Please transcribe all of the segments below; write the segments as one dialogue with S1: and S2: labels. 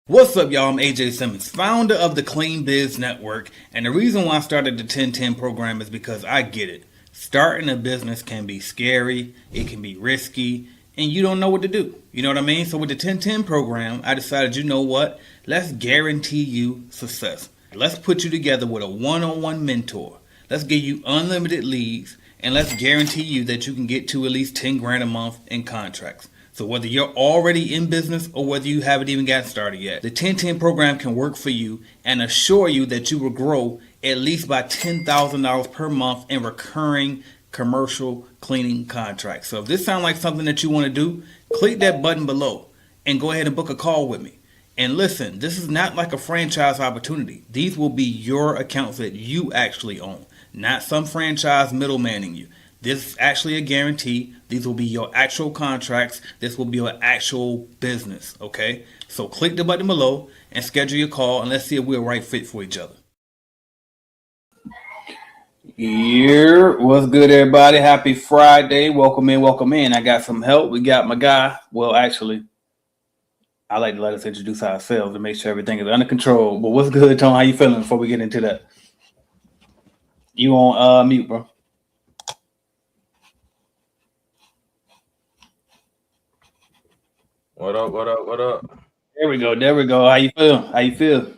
S1: What's up, y'all? I'm AJ Simmons, founder of the Clean Biz Network, and the reason why I started the 1010 program is because I get it. Starting a business can be scary, it can be risky, and you don't know what to do. You know what I mean? So with the 1010 program, I decided, you know what? Let's guarantee you success. Let's put you together with a one-on-one mentor. Let's give you unlimited leads, and let's guarantee you that you can get to at least 10 grand a month in contracts. So whether you're already in business or whether you haven't even got started yet, the 1010 program can work for you and assure you that you will grow at least by $10,000 per month in recurring commercial cleaning contracts. So if this sounds like something that you want to do, click that button below and go ahead and book a call with me. And listen, this is not like a franchise opportunity. These will be your accounts that you actually own, not some franchise middlemaning you. This is actually a guarantee. These will be your actual contracts. This will be your actual business. Okay? So click the button below and schedule your call and let's see if we're a right fit for each other. Here, what's good, everybody? Happy Friday. Welcome in, welcome in. I got some help. We got my guy. Well, actually, I like to let us introduce ourselves and make sure everything is under control. But what's good, Tone? How you feeling before we get into that? You on mute, bro?
S2: What up? What up? What up?
S1: There we go. There we go. How you feel? How you feel?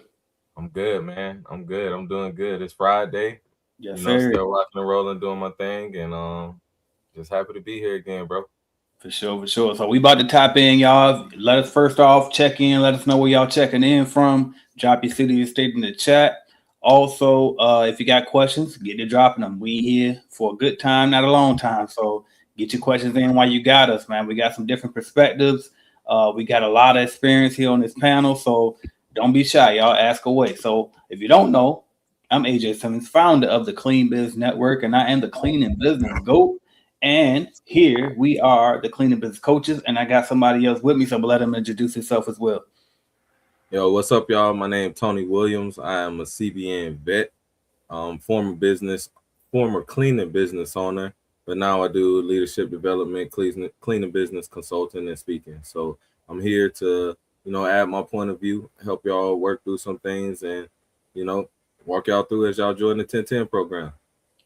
S2: I'm good, man. I'm good. I'm doing good. It's Friday.
S1: Yes, sir.
S2: Still rocking and rolling, doing my thing, and just happy to be here again, bro.
S1: For sure, for sure. So we about to tap in, y'all. Let us first off check in. Let us know where y'all checking in from. Drop your city and state in the chat. Also, if you got questions, get to dropping them. We here for a good time, not a long time. So get your questions in while you got us, man. We got some different perspectives. We got a lot of experience here on this panel, so don't be shy, y'all. Ask away. So if you don't know, I'm AJ Simmons, founder of the Clean Biz Network, and I am the cleaning business GOAT. And here we are, the cleaning business coaches, and I got somebody else with me, so I'm gonna let him introduce himself as well.
S2: Yo, what's up, y'all? My name Tony Williams. I am a CBN vet, former cleaning business owner, but now I do leadership development, cleaning business consulting, and speaking. So I'm here to, add my point of view, help y'all work through some things, and walk y'all through as y'all join the 1010 program.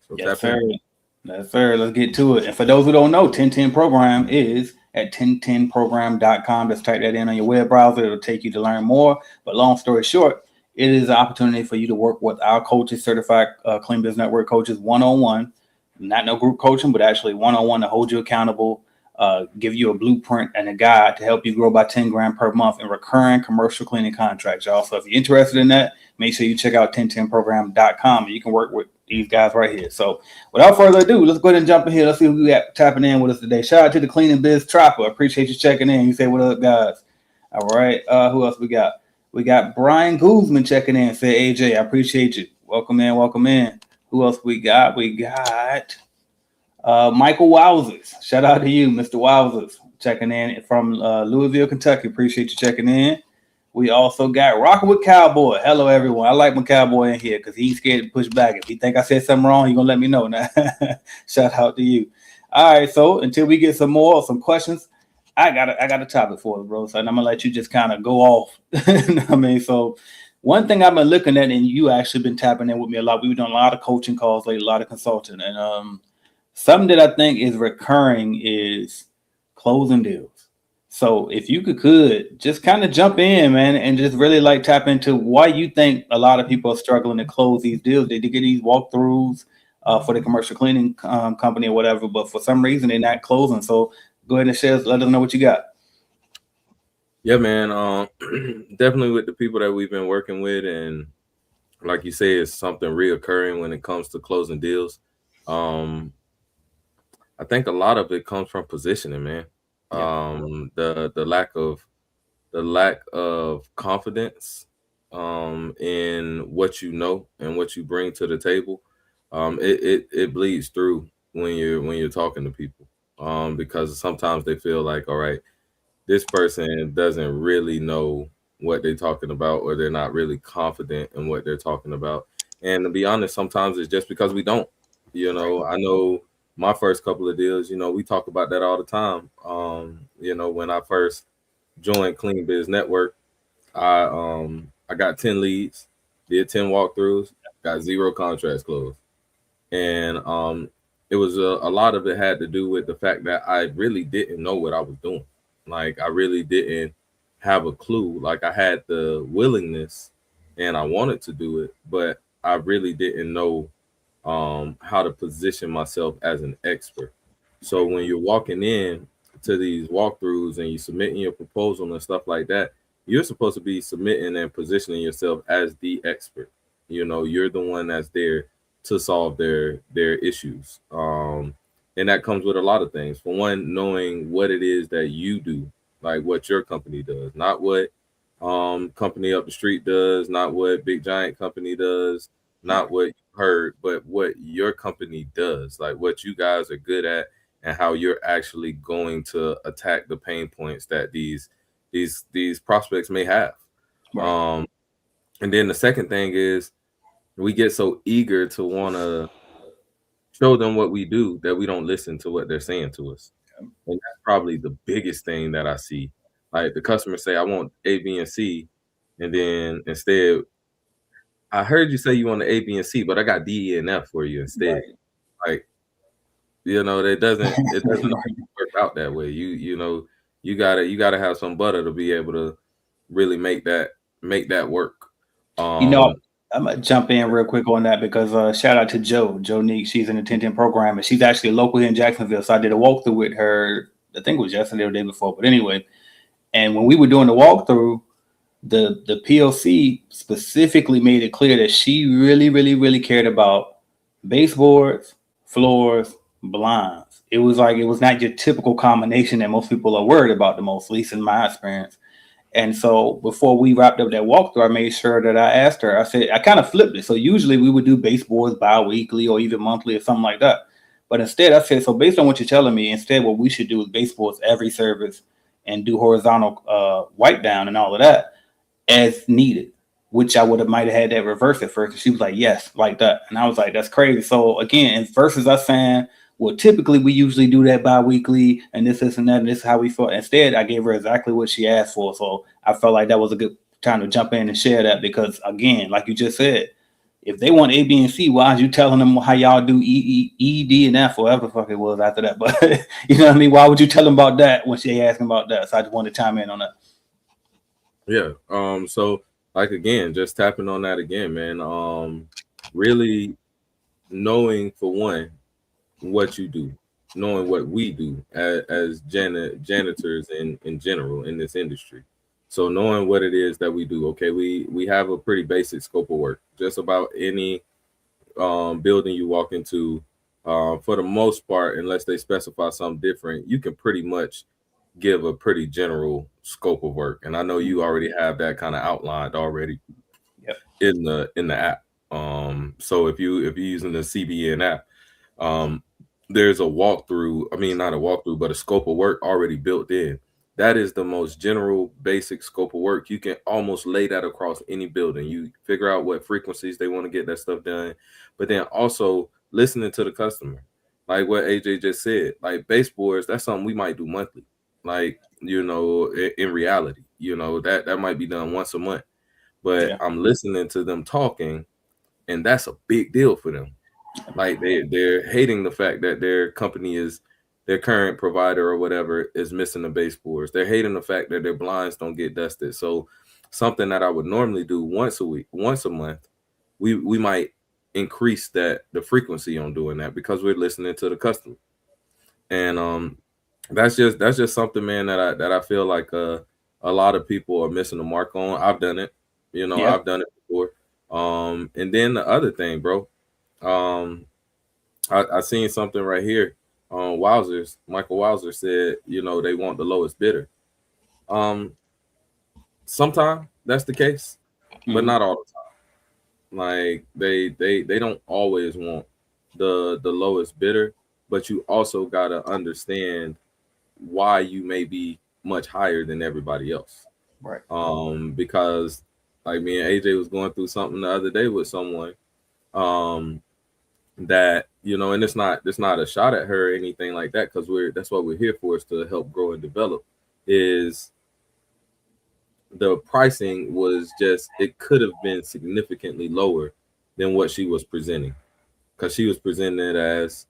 S2: So
S1: Yes, sir. Yes, sir. Let's get to it. And for those who don't know, 1010 program is at 1010program.com. Just type that in on your web browser. It'll take you to learn more. But long story short, it is an opportunity for you to work with our coaches, certified Clean Business Network coaches, one-on-one. Not no group coaching, but actually one-on-one to hold you accountable, give you a blueprint and a guide to help you grow by 10 grand per month in recurring commercial cleaning contracts, y'all. So if you're interested in that, make sure you check out 1010program.com. You can work with these guys right here. So without further ado, let's go ahead and jump in here. Let's see who we got tapping in with us today. Shout out to the Cleaning Biz Trapper. Appreciate you checking in. You say what up, guys? All right. Who else we got? We got Brian Guzman checking in. Say AJ, I appreciate you. Welcome in. Welcome in. Who else we got? We got Michael Wowzers. Shout out to you, Mr. Wowzers, checking in from Louisville, Kentucky. Appreciate you checking in. We also got Rocking with Cowboy. Hello, everyone. I like my cowboy in here because he's scared to push back. If he think I said something wrong, he's going to let me know. Now, shout out to you. All right, so until we get some questions, I got a topic for us, bro. So I'm going to let you just kind of go off. I mean, so one thing I've been looking at, and you actually been tapping in with me a lot. We've done a lot of coaching calls lately, a lot of consulting. And something that I think is recurring is closing deals. So if you could just kind of jump in, man, and just really like tap into why you think a lot of people are struggling to close these deals. They get these walkthroughs for the commercial cleaning company or whatever, but for some reason they're not closing. So go ahead and share. Let us know what you got.
S2: Yeah, man. Definitely with the people that we've been working with, and like you say, it's something reoccurring when it comes to closing deals. I think a lot of it comes from positioning, man. The lack of confidence in what you know and what you bring to the table. It bleeds through when you're talking to people, because sometimes they feel like, all right, this person doesn't really know what they're talking about, or they're not really confident in what they're talking about. And to be honest, sometimes it's just because we don't. I know my first couple of deals, we talk about that all the time. When I first joined Clean Biz Network, I got 10 leads, did 10 walkthroughs, got 0 contracts closed. And it was a lot of it had to do with the fact that I really didn't know what I was doing. Like I really didn't have a clue. Like I had the willingness and I wanted to do it, but I really didn't know how to position myself as an expert. So
S1: Right.
S2: when you're walking in to these walkthroughs and you submitting your proposal and stuff like that, you're supposed to be submitting and positioning yourself as the expert. You know, you're the one that's there to solve their issues. And that comes with a lot of things. For one, knowing what it is that you do, like what your company does, not what company up the street does, not what big giant company does, not
S1: Right.
S2: what you heard, but what your company does, like what you guys are good at and how you're actually going to attack the pain points that these prospects may have.
S1: Right.
S2: Um, and then the second thing is we get so eager to want to show them what we do that we don't listen to what they're saying to us. And that's probably the biggest thing that I see. Like the customers say, I want A, B, and C. And then instead, I heard you say you want the A, B, and C, but I got D, E, and F for you instead.
S1: Right.
S2: Like, it doesn't work out that way. You know, you gotta have some butter to be able to really make that work.
S1: You know,
S2: Um
S1: I'm gonna jump in real quick on that because shout out to Joe Neek. She's in the 1010 program and she's actually local here in Jacksonville. So I did a walkthrough with her. I think it was yesterday or the day before. But anyway, and when we were doing the walkthrough, the PLC specifically made it clear that she really, really, really cared about baseboards, floors, blinds. It was like it was not your typical combination that most people are worried about the most, at least in my experience. And so before we wrapped up that walkthrough, I made sure that I asked her, I said, I kind of flipped it. So usually we would do baseboards bi-weekly or even monthly or something like that. But instead I said, so based on what you're telling me, instead what we should do is baseboards every service and do horizontal wipe down and all of that as needed, which I would have might have had that reverse at first. And she was like, yes, like that. And I was like, that's crazy. So again, versus us saying, well, typically we usually do that bi-weekly and this, and that, and this is how we felt. Instead, I gave her exactly what she asked for. So I felt like that was a good time to jump in and share that because again, like you just said, if they want A, B, and C, why aren't you telling them how y'all do D, and F, or whatever the fuck it was after that? But you know what I mean? Why would you tell them about that when she asking about that? So I just wanted to chime in on that.
S2: yeah. So like again, just tapping on that again, man. Really knowing for one what you do, knowing what we do as janitors in general in this industry. So knowing what it is that we do. Okay, we have a pretty basic scope of work. Just about any building you walk into, for the most part, unless they specify something different, you can pretty much give a pretty general scope of work. And I know you already have that kind of outlined already
S1: Yep.
S2: in the app. So if you're using the CBN app, um, there's a walkthrough. I mean, not a walkthrough, but a scope of work already built in. That is the most general, basic scope of work. You can almost lay that across any building. You figure out what frequencies they want to get that stuff done, but then also listening to the customer, like what AJ just said. Like baseboards, that's something we might do monthly. Like in reality, that might be done once a month. But
S1: Yeah.
S2: I'm listening to them talking, and that's a big deal for them. Like they're hating the fact that their company is their current provider or whatever is missing the baseboards. They're hating the fact that their blinds don't get dusted. So something that I would normally do once a week, once a month, we might increase the frequency on doing that because we're listening to the customer. And that's just something, man, that I feel like a lot of people are missing the mark on. I've done it.
S1: Yeah.
S2: I've done it before. And then the other thing, bro. Um, I seen something right here on Wowzers. Michael Wowzer said, they want the lowest bidder. Um, Sometimes that's the case, but
S1: Mm-hmm.
S2: not all the time. Like they don't always want the lowest bidder, but you also gotta understand why you may be much higher than everybody else.
S1: Right.
S2: Because like me and AJ was going through something the other day with someone. Um, that and it's not a shot at her or anything like that, because that's what we're here for, is to help grow and develop. Is the pricing was just, it could have been significantly lower than what she was presenting, because she was presenting it as,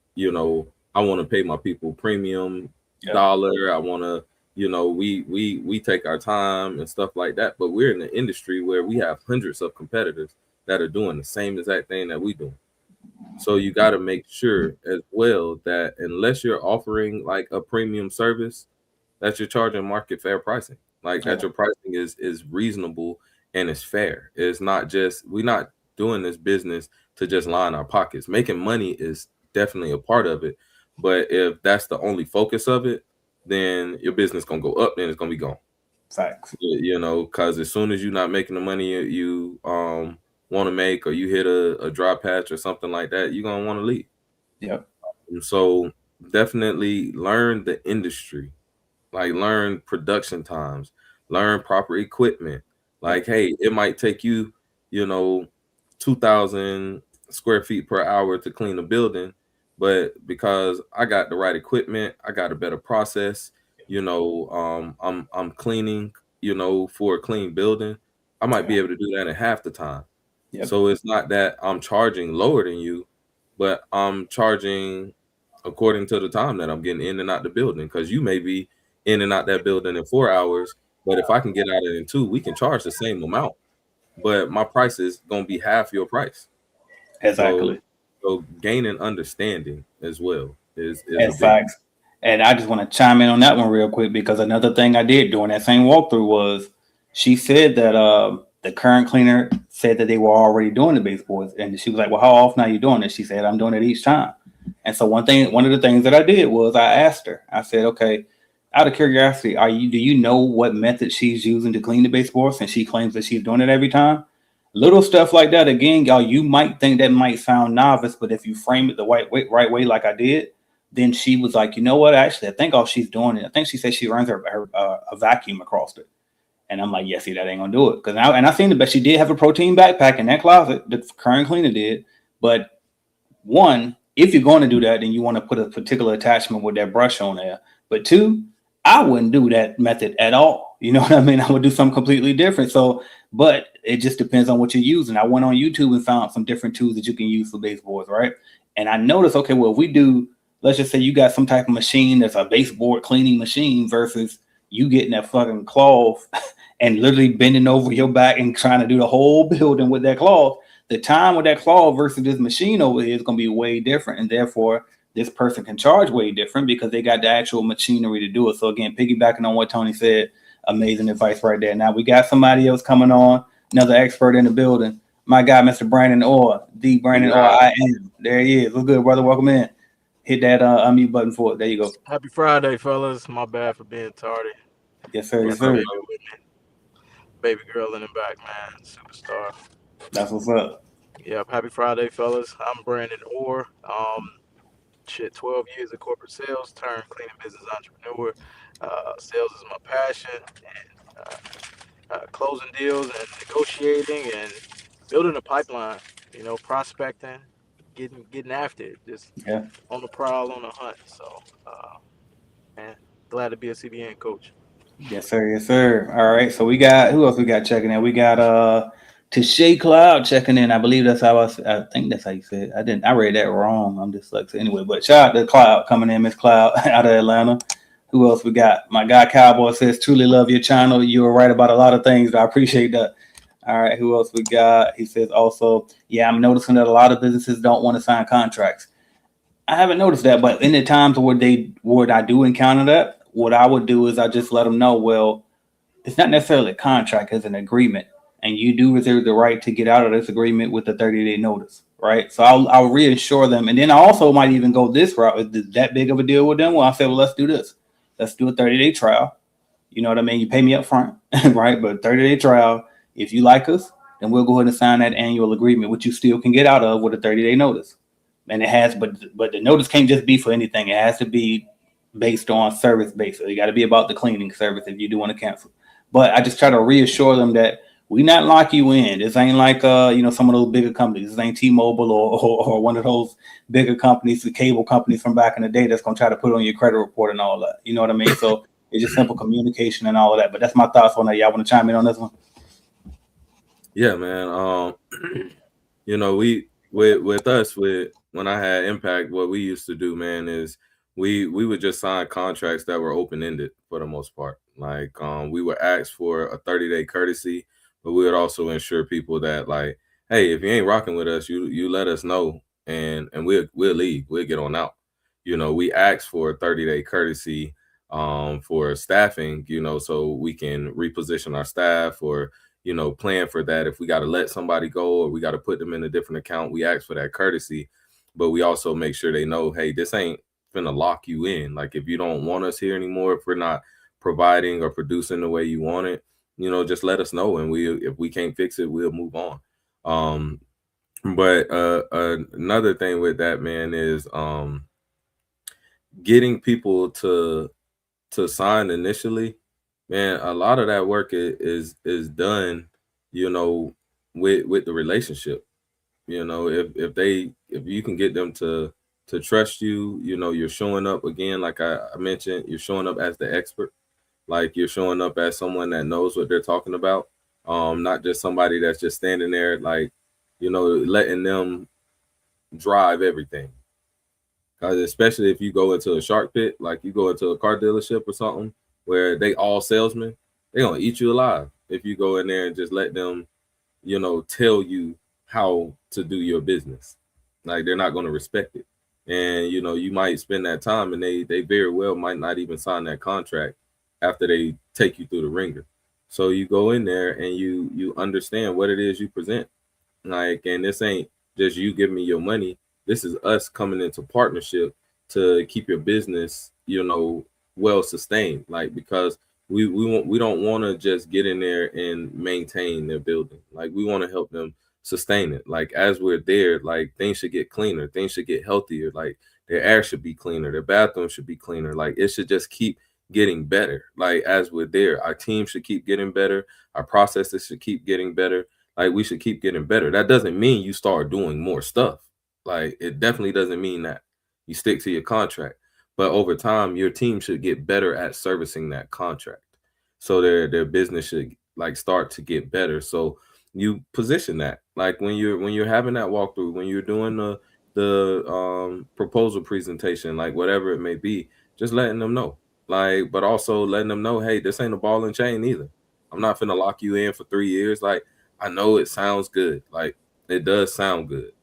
S2: I want to pay my people premium
S1: Yep.
S2: dollar. I want to, we take our time and stuff like that. But we're in an industry where we have hundreds of competitors that are doing the same exact thing that we do. So you got to make sure as well that unless you're offering like a premium service, that you're charging market fair pricing. Like that
S1: Yeah.
S2: your pricing is reasonable and it's fair. It's not just, we're not doing this business to just line our pockets. Making money is definitely a part of it. But if that's the only focus of it, then your business gonna go up, then it's gonna be gone.
S1: Facts.
S2: Because as soon as you're not making the money you want to make, or you hit a dry patch or something like that, you're gonna want to leave.
S1: Yep.
S2: And so definitely learn the industry, like learn production times, learn proper equipment.
S1: Yep.
S2: Like, hey, it might take you, you know, 2,000 square feet per hour to clean a building, but because I got the right equipment, I got a better process, I'm cleaning, for a clean building, I might
S1: Yeah.
S2: be able to do that in half the time.
S1: Yep.
S2: So it's not that I'm charging lower than you, but I'm charging according to the time that I'm getting in and out the building. Because you may be in and out that building in 4 hours, but if I can get out it in two, we can charge the same amount. But my price is gonna be half your price. So
S1: Exactly.
S2: so gaining understanding as well is a
S1: And
S2: big one.
S1: facts. And I just want to chime in on that one real quick because another thing I did during that same walkthrough was she said that the current cleaner said that they were already doing the baseboards, and she was like, "Well, how often are you doing it?" She said, "I'm doing it each time." And so one of the things that I did was I asked her. I said, "Okay, out of curiosity, do you know what method she's using to clean the baseboards?" And she claims that she's doing it every time. Little stuff like that. Again, y'all, you might think that might sound novice, but if you frame it the right way, like I did, then she was like, you know what? Actually, I think all she's doing it. I think she said she runs her a vacuum across it. And I'm like, yeah, see, that ain't gonna do it. Because now, and I seen it, but she did have a protein backpack in that closet. The current cleaner did. But one, if you're going to do that, then you want to put a particular attachment with that brush on there. But two, I wouldn't do that method at all. You know what I mean? I would do something completely different. So, but it just depends on what you're using. I went on YouTube and found some different tools that you can use for baseboards, right? And I noticed, okay, well, if we do, let's just say you got some type of machine that's a baseboard cleaning machine versus you getting that fucking cloth and literally bending over your back and trying to do the whole building with that cloth, the time with that claw versus this machine over here is going to be way different. And therefore, this person can charge way different because they got the actual machinery to do it. So again, piggybacking on what Tony said, amazing advice right there. Now we got somebody else coming on, another expert in the building. My guy, Mr. Brandon Orr, the Brandon Orr, I am. There he is. What's good, brother? Welcome in. Hit that unmute button for it. There you go.
S3: Happy Friday, fellas. My bad for being tardy.
S1: Yes, sir. Yes,
S3: Got the
S1: sir.
S3: baby with me. Baby girl in the back, man. Superstar.
S1: That's what's up.
S3: Yep. Happy Friday, fellas. I'm Brandon Orr. 12 years of corporate sales turned cleaning business entrepreneur. Sales is my passion, and closing deals and negotiating and building a pipeline. Prospecting, getting after it. Just
S1: Yeah.
S3: on the prowl, on the hunt. So, man, glad to be a CBN coach.
S1: Yes, sir. Yes, sir. All right. So we got who else we got checking in? We got Tashay Cloud checking in. I believe that's how I think that's how you said it. I read that wrong. I'm dyslexic anyway. But shout out to Cloud coming in, Miss Cloud out of Atlanta. Who else we got? My guy Cowboy says, truly love your channel. You were right about a lot of things. I appreciate that. All right, who else we got? He says also, yeah, I'm noticing that a lot of businesses don't want to sign contracts. I haven't noticed that, but in the times where I do encounter that, what I would do is I just let them know, well, it's not necessarily a contract, it's an agreement. And you do reserve the right to get out of this agreement with a 30-day notice, right? So I'll reassure them. And then I also might even go this route. Is that big of a deal with them? Well, I say, well, let's do this. Let's do a 30-day trial. You know what I mean? You pay me up front, right? But 30-day trial. If you like us, then we'll go ahead and sign that annual agreement, which you still can get out of with a 30-day notice. And it has, but the notice can't just be for anything. It has to be based on service based. So you got to be about the cleaning service if you do want to cancel. But I just try to reassure them that we not lock you in. This ain't like some of those bigger companies. This ain't T-Mobile or one of those bigger companies, the cable companies from back in the day that's gonna try to put on your credit report and all that. You know what I mean? So It's just simple communication and all of that. But that's my thoughts on that. Y'all want to chime in on this one?
S2: Yeah, man. You know, we with us with when I had Impact, what we used to do, man, is we would just sign contracts that were open ended for the most part. Like we would ask for a 30-day courtesy, but we would also ensure people that like, hey, if you ain't rocking with us, you let us know and we'll leave. We'll get on out. You know, we ask for a 30-day courtesy for staffing, you know, so we can reposition our staff or you know, plan for that. If we got to let somebody go or we got to put them in a different account, we ask for that courtesy, but we also make sure they know, hey, this ain't finna lock you in. Like if you don't want us here anymore, if we're not providing or producing the way you want it, you know, just let us know. And if we can't fix it, we'll move on. But another thing with that, man, is getting people to sign initially. Man, a lot of that work is done, you know, with the relationship. You know, if you can get them to trust you, you know, you're showing up again, like I mentioned, you're showing up as the expert, like you're showing up as someone that knows what they're talking about, not just somebody that's just standing there, like, you know, letting them drive everything. Because especially if you go into a shark pit, like you go into a car dealership or something where they all salesmen, they're gonna eat you alive if you go in there and just let them, you know, tell you how to do your business. Like they're not gonna respect it. And you know, you might spend that time and they very well might not even sign that contract after they take you through the ringer. So you go in there and you understand what it is you present. Like, and this ain't just you giving me your money. This is us coming into partnership to keep your business, you know, well sustained. Like, because we don't want to just get in there and maintain their building. Like, we want to help them sustain it. Like, as we're there, like things should get cleaner, things should get healthier. Like, their air should be cleaner, their bathroom should be cleaner. Like, it should just keep getting better. Like, as we're there, our team should keep getting better, our processes should keep getting better. Like, we should keep getting better. That doesn't mean you start doing more stuff. Like, it definitely doesn't mean that. You stick to your contract. But over time, your team should get better at servicing that contract. So their business should like start to get better. So you position that. Like when you're having that walkthrough, when you're doing the proposal presentation, like whatever it may be, just letting them know. Like, but also letting them know, hey, this ain't a ball and chain either. I'm not finna lock you in for 3 years. Like, I know it sounds good. Like, it does sound good.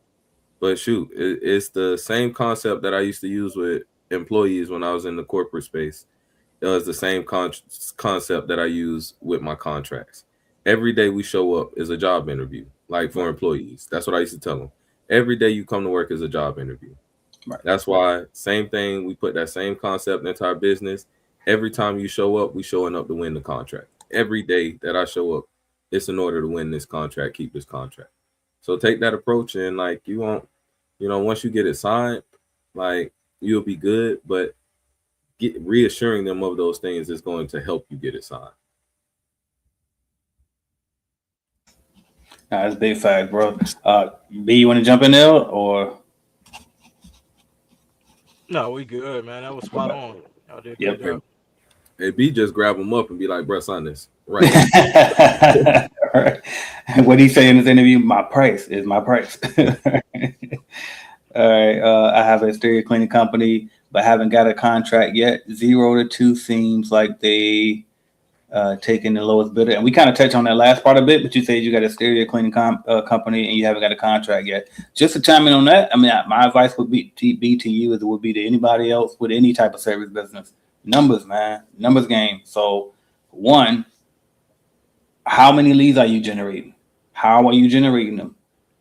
S2: But shoot, it's the same concept that I used to use with employees when I was in the corporate space. It was the same concept that I use with my contracts. Every day we show up is a job interview, like for employees. That's what I used to tell them. Every day you come to work is a job interview.
S1: Right.
S2: That's why, same thing, we put that same concept into our business. Every time you show up, we showing up to win the contract. Every day that I show up, it's in order to win this contract, keep this contract. So take that approach, and like you won't, you know, once you get it signed, like you'll be good, but reassuring them of those things is going to help you get it signed.
S1: Nah, that's big fact, bro. B, you want to jump in there or?
S3: No, we good, man. That was spot on. Y'all did a
S1: Yep.
S3: good job.
S2: Hey, B, just grab them up and be like, bro, sign this right now.
S1: Right. What he say in this interview? My price is my price. All right. I have an exterior cleaning company, but haven't got a contract yet. 0 to 2 seems like they taking the lowest bidder. And we kind of touched on that last part a bit, but you said you got a exterior cleaning company and you haven't got a contract yet. Just to chime in on that, I mean, my advice would be to you as it would be to anybody else with any type of service business. Numbers, man. Numbers game. So, one, how many leads are you generating? How are you generating them?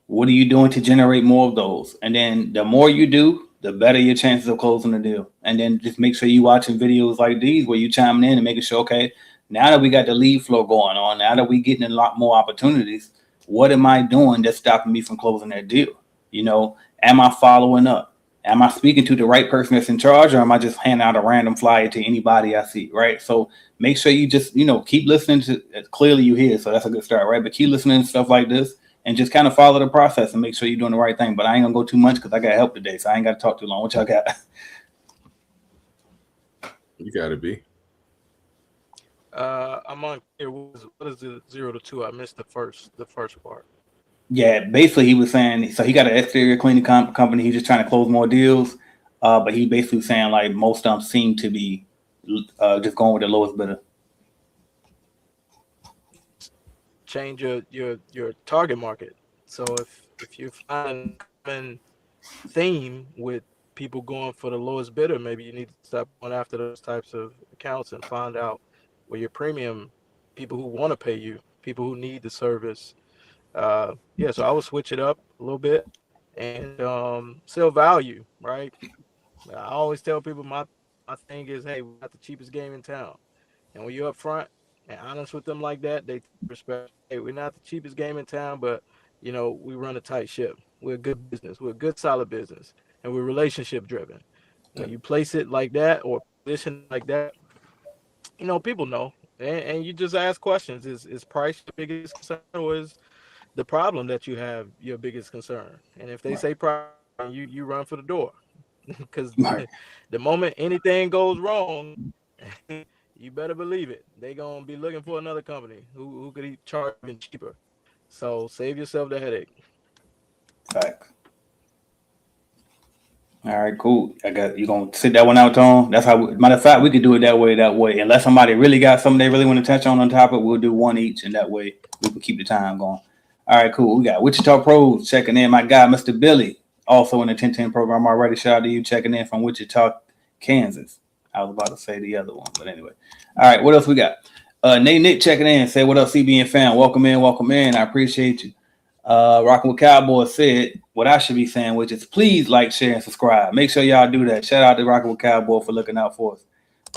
S1: What are you doing to generate more of those? And then the more you do, the better your chances of closing the deal. And then just make sure you're watching videos like these where you chiming in and making sure, okay, now that we got the lead flow going on, now that we getting a lot more opportunities, what am I doing that's stopping me from closing that deal? You know, am I following up? Am I speaking to the right person that's in charge, or am I just handing out a random flyer to anybody I see, right? So make sure you just, you know, keep listening to, clearly you hear, so that's a good start, right? But keep listening to stuff like this and just kind of follow the process and make sure you're doing the right thing. But I ain't gonna go too much because I got help today, so I ain't got to talk too long. What y'all got?
S2: You gotta be.
S3: I'm unclear. What is the 0 to 2? I missed the first part.
S1: Yeah, basically he was saying so he got an exterior cleaning company. He's just trying to close more deals, but he basically saying like most of them seem to be just going with the lowest bidder.
S3: Change your target market. So if you find a common theme with people going for the lowest bidder, maybe you need to stop going after those types of accounts and find out where your premium people who want to pay you, people who need the service. Yeah, so I would switch it up a little bit and sell value, right? I always tell people my thing is, hey, we got the cheapest game in town. And when you're upfront and honest with them like that, they respect. Hey, we're not the cheapest game in town, but we run a tight ship. We're a good business. We're a good, solid business, and we're relationship driven. When you place it like that or position it like that, people know, and you just ask questions. Is price your biggest concern, or is the problem that you have your biggest concern? And if they
S1: Right.
S3: say price, you run for the door, because
S1: Right.
S3: the moment anything goes wrong, you better believe it. They gonna be looking for another company who could charge even cheaper. So save yourself the headache.
S1: Facts. All right, cool. I got you gonna sit that one out, Tone. That's how. Matter of fact, we could do it that way. That way, unless somebody really got something they really want to touch on topic, we'll do one each, and that way we can keep the time going. All right, cool. We got Wichita Pros checking in. My guy, Mr. Billy, also in the 1010 program already. Shout out to you checking in from Wichita, Kansas. I was about to say the other one, but anyway. All right, what else we got? Nate Nick checking in. Say what up, CBN fan. Welcome in, welcome in. I appreciate you. Rocking with Cowboy said what I should be saying, which is please like, share, and subscribe. Make sure y'all do that. Shout out to Rocking with Cowboy for looking out for us.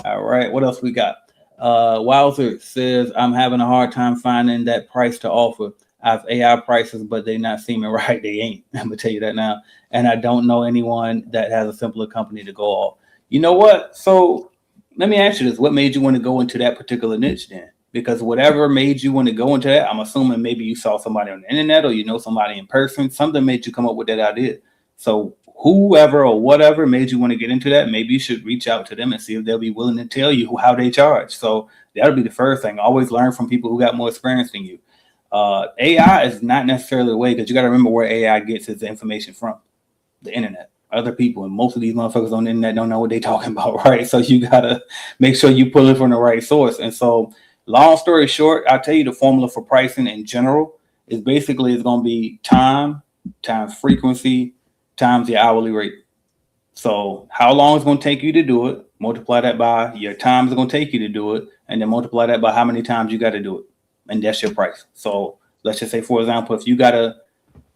S1: All right, what else we got? Wowzer says I'm having a hard time finding that price to offer. I have AI prices, but they not seeming right. They ain't. I'm gonna tell you that now. And I don't know anyone that has a simpler company to go off. You know what? So let me ask you this: what made you want to go into that particular niche then? Because whatever made you want to go into that, I'm assuming maybe you saw somebody on the internet or you know somebody in person. Something made you come up with that idea. So whoever or whatever made you want to get into that, maybe you should reach out to them and see if they'll be willing to tell you how they charge. So that'll be the first thing. Always learn from people who got more experience than you. AI is not necessarily the way, because you got to remember where AI gets its information from: the internet, other people, and most of these motherfuckers on the internet don't know what they're talking about, right? So you gotta make sure you pull it from the right source. And so, long story short, I'll tell you the formula for pricing in general is basically it's going to be time times frequency times your hourly rate. So how long it's going to take you to do it, multiply that by your time it's going to take you to do it, and then multiply that by how many times you got to do it, and that's your price. So let's just say, for example, if you got to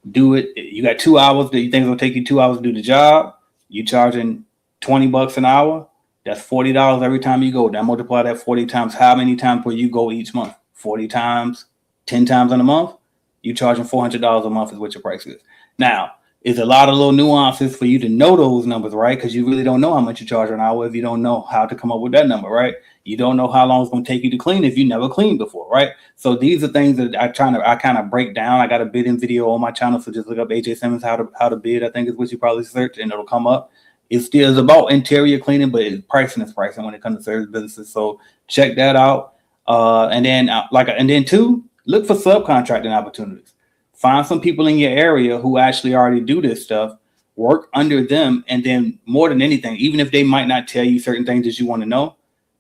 S1: do it, you got 2 hours that you think it's going to take you 2 hours to do the job, you charging $20 an hour. That's $40 every time you go. Now multiply that 40 times how many times per you go each month? 40 times, 10 times in a month. You charging $400 a month is what your price is. Now, it's a lot of little nuances for you to know those numbers, right? Because you really don't know how much you charge an hour if you don't know how to come up with that number, right? You don't know how long it's going to take you to clean if you never cleaned before, right? So these are things that I kind of break down. I got a bidding video on my channel, so just look up AJ Simmons how to bid. I think is what you probably search, and it'll come up. It still is about interior cleaning, but it's pricing when it comes to service businesses. So check that out. And then two, look for subcontracting opportunities. Find some people in your area who actually already do this stuff. Work under them, and then more than anything, even if they might not tell you certain things that you want to know,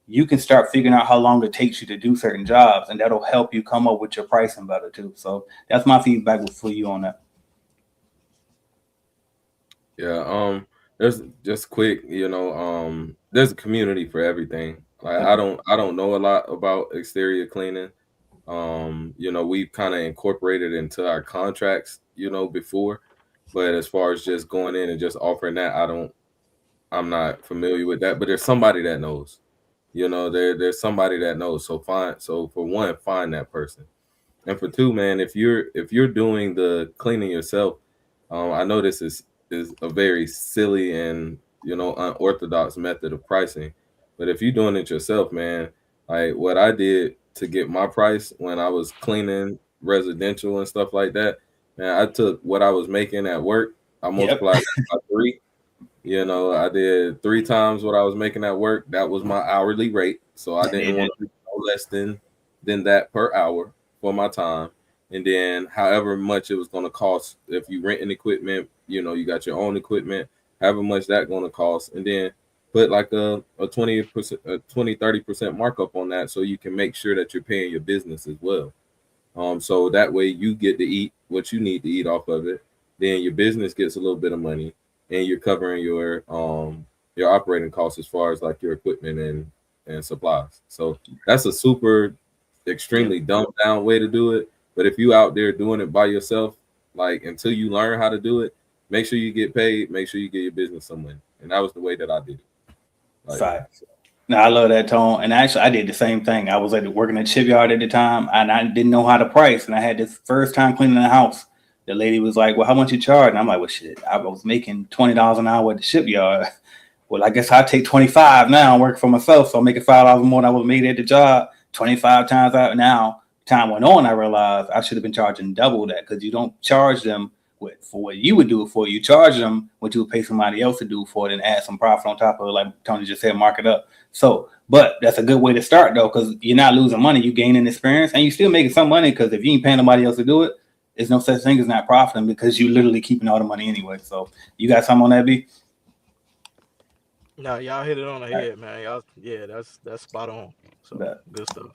S1: you can start figuring out how long it takes you to do certain jobs, and that'll help you come up with your pricing better too. So that's my feedback for you on that.
S2: Yeah, there's just quick, there's a community for everything. Like I don't know a lot about exterior cleaning. We've kind of incorporated into our contracts, before, but as far as just going in and just offering that, I'm not familiar with that. But there's somebody that knows, there's somebody that knows. So for one, find that person. And for two, man, if you're doing the cleaning yourself, I know this is a very silly and unorthodox method of pricing, but if you're doing it yourself, man, like what I did to get my price when I was cleaning residential and stuff like that, man, I took what I was making at work, I multiplied it by 3. I did 3 times what I was making at work. That was my hourly rate, so I didn't want to do no less than than that per hour for my time. And then however much it was going to cost, if you rent an equipment, you got your own equipment, however much that going to cost. And then put like a 20%, a 20-30% markup on that, so you can make sure that you're paying your business as well. So that way you get to eat what you need to eat off of it. Then your business gets a little bit of money, and you're covering your operating costs as far as like your equipment and supplies. So that's a super
S1: Yeah.
S2: extremely dumbed down way to do it. But if you out there doing it by yourself, like until you learn how to do it, make sure you get paid, make sure you get your business some money. And that was the way that I did it. Like,
S1: Facts. No, I love that tone. And actually, I did the same thing. I was working at shipyard at the time, and I didn't know how to price. And I had this first time cleaning the house. The lady was like, "Well, how much you charge?" And I'm like, "Well, shit, I was making $20 an hour at the shipyard. Well, I guess I take 25 now and work for myself, so I'm making $5 more than I was made at the job. 25 times out now. Time went on, I realized I should have been charging double that, because you don't charge them for what you would do it for. You charge them what you would pay somebody else to do for it, and add some profit on top of it, like Tony just said, mark it up. So, but that's a good way to start though, because you're not losing money, you gaining experience, and you still making some money, because if you ain't paying nobody else to do it, there's no such thing as not profiting, because you literally keeping all the money anyway. So, you got something on that, B?
S3: No, y'all hit it on the
S1: All right.
S3: head, man. Y'all, yeah, that's spot on. So
S1: Bet.
S3: good stuff.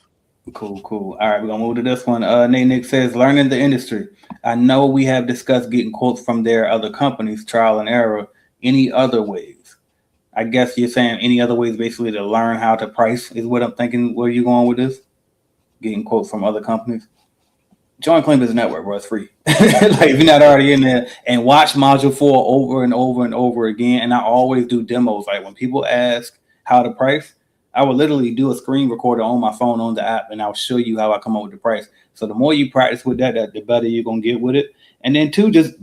S1: Cool, cool. All right, we're gonna move to this one. Nick says, learning the industry. I know we have discussed getting quotes from their other companies, trial and error. Any other ways? I guess you're saying any other ways, basically, to learn how to price is what I'm thinking. Where are you going with this? Getting quotes from other companies. Join Clean Business Network, bro. It's free. Like if you're not already in there, and watch Module 4 over and over and over again. And I always do demos. Like when people ask how to price, I will literally do a screen recorder on my phone on the app, and I'll show you how I come up with the price. So the more you practice with that, the better you're gonna get with it. And then two, just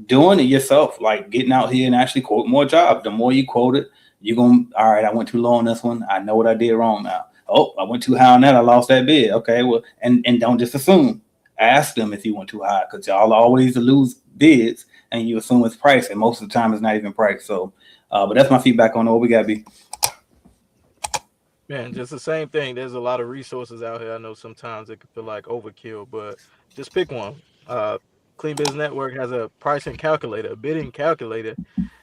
S1: doing it yourself, like getting out here and actually quote more jobs. The more you quote it, you're gonna, all right, I went too low on this one. I know what I did wrong now. Oh, I went too high on that. I lost that bid. Okay, well, and don't just assume. Ask them if you went too high, because y'all always lose bids and you assume it's price, and most of the time it's not even price. So, but that's my feedback on it. What we got, B?
S3: Man, just the same thing. There's a lot of resources out here. I know sometimes it can feel like overkill, but just pick one. Uh, Clean Business Network has a pricing calculator, a bidding calculator,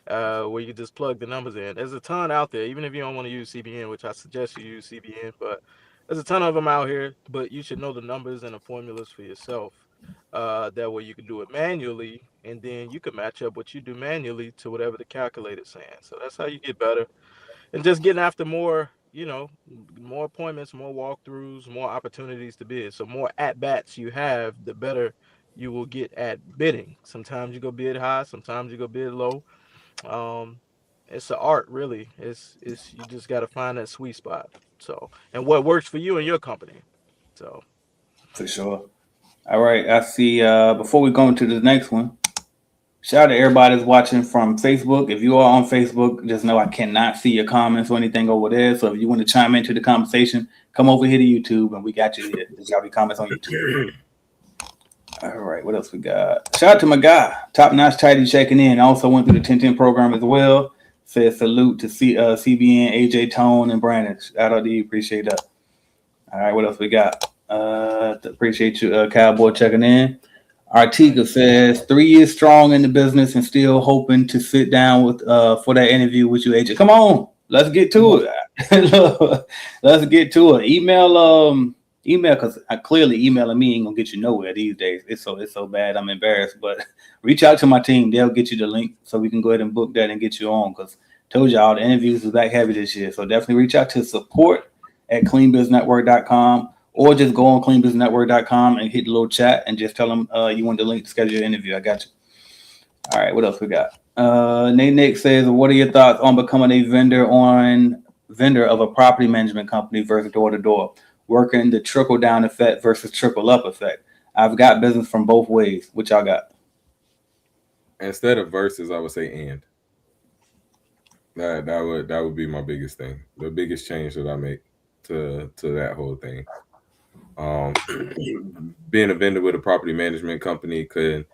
S3: where you just plug the numbers in. There's a ton out there, even if you don't want to use CBN, which I suggest you use CBN, but there's a ton of them out here, but you should know the numbers and the formulas for yourself. That way you can do it manually, and then you can match up what you do manually to whatever the calculator's saying. So that's how you get better. And just getting after more, more appointments, more walkthroughs, more opportunities to bid. So more at bats you have, the better you will get at bidding. Sometimes you go bid high, sometimes you go bid low. Um, it's an art, really. It's you just got to find that sweet spot. So, and what works for you and your company. So,
S1: For sure. All right, I see. Before we go into the next one, shout out to everybody that's watching from Facebook. If you are on Facebook, just know I cannot see your comments or anything over there. So if you want to chime into the conversation, come over here to YouTube, and we got you here. Just drop your comments on YouTube. All right, what else we got? Shout out to my guy, Top Notch Tidy, checking in. Also went through the 1010 program as well. Says salute to CBN, AJ Tone, and Brandon. Shout out to you. Appreciate that. All right, what else we got? Appreciate you, Cowboy, checking in. Artiga says 3 years strong in the business and still hoping to sit down with for that interview with you, AJ. Come on, let's get to it. Let's get to it. Email, because clearly emailing me ain't gonna get you nowhere these days. It's so bad. I'm embarrassed, but reach out to my team. They'll get you the link so we can go ahead and book that and get you on. Because told y'all the interviews was back heavy this year, so definitely reach out to support at cleanbusinessnetwork.com, or just go on cleanbusinessnetwork.com and hit the little chat and just tell them you want the link to schedule your interview. I got you. All right, what else we got? Nick says, what are your thoughts on becoming a vendor of a property management company versus door to door, working the trickle down effect versus trickle up effect? I've got business from both ways. What y'all got?
S2: instead of verses, I would say and. That would be my biggest thing. The biggest change that I make to that whole thing. Um, being a vendor with a property management company could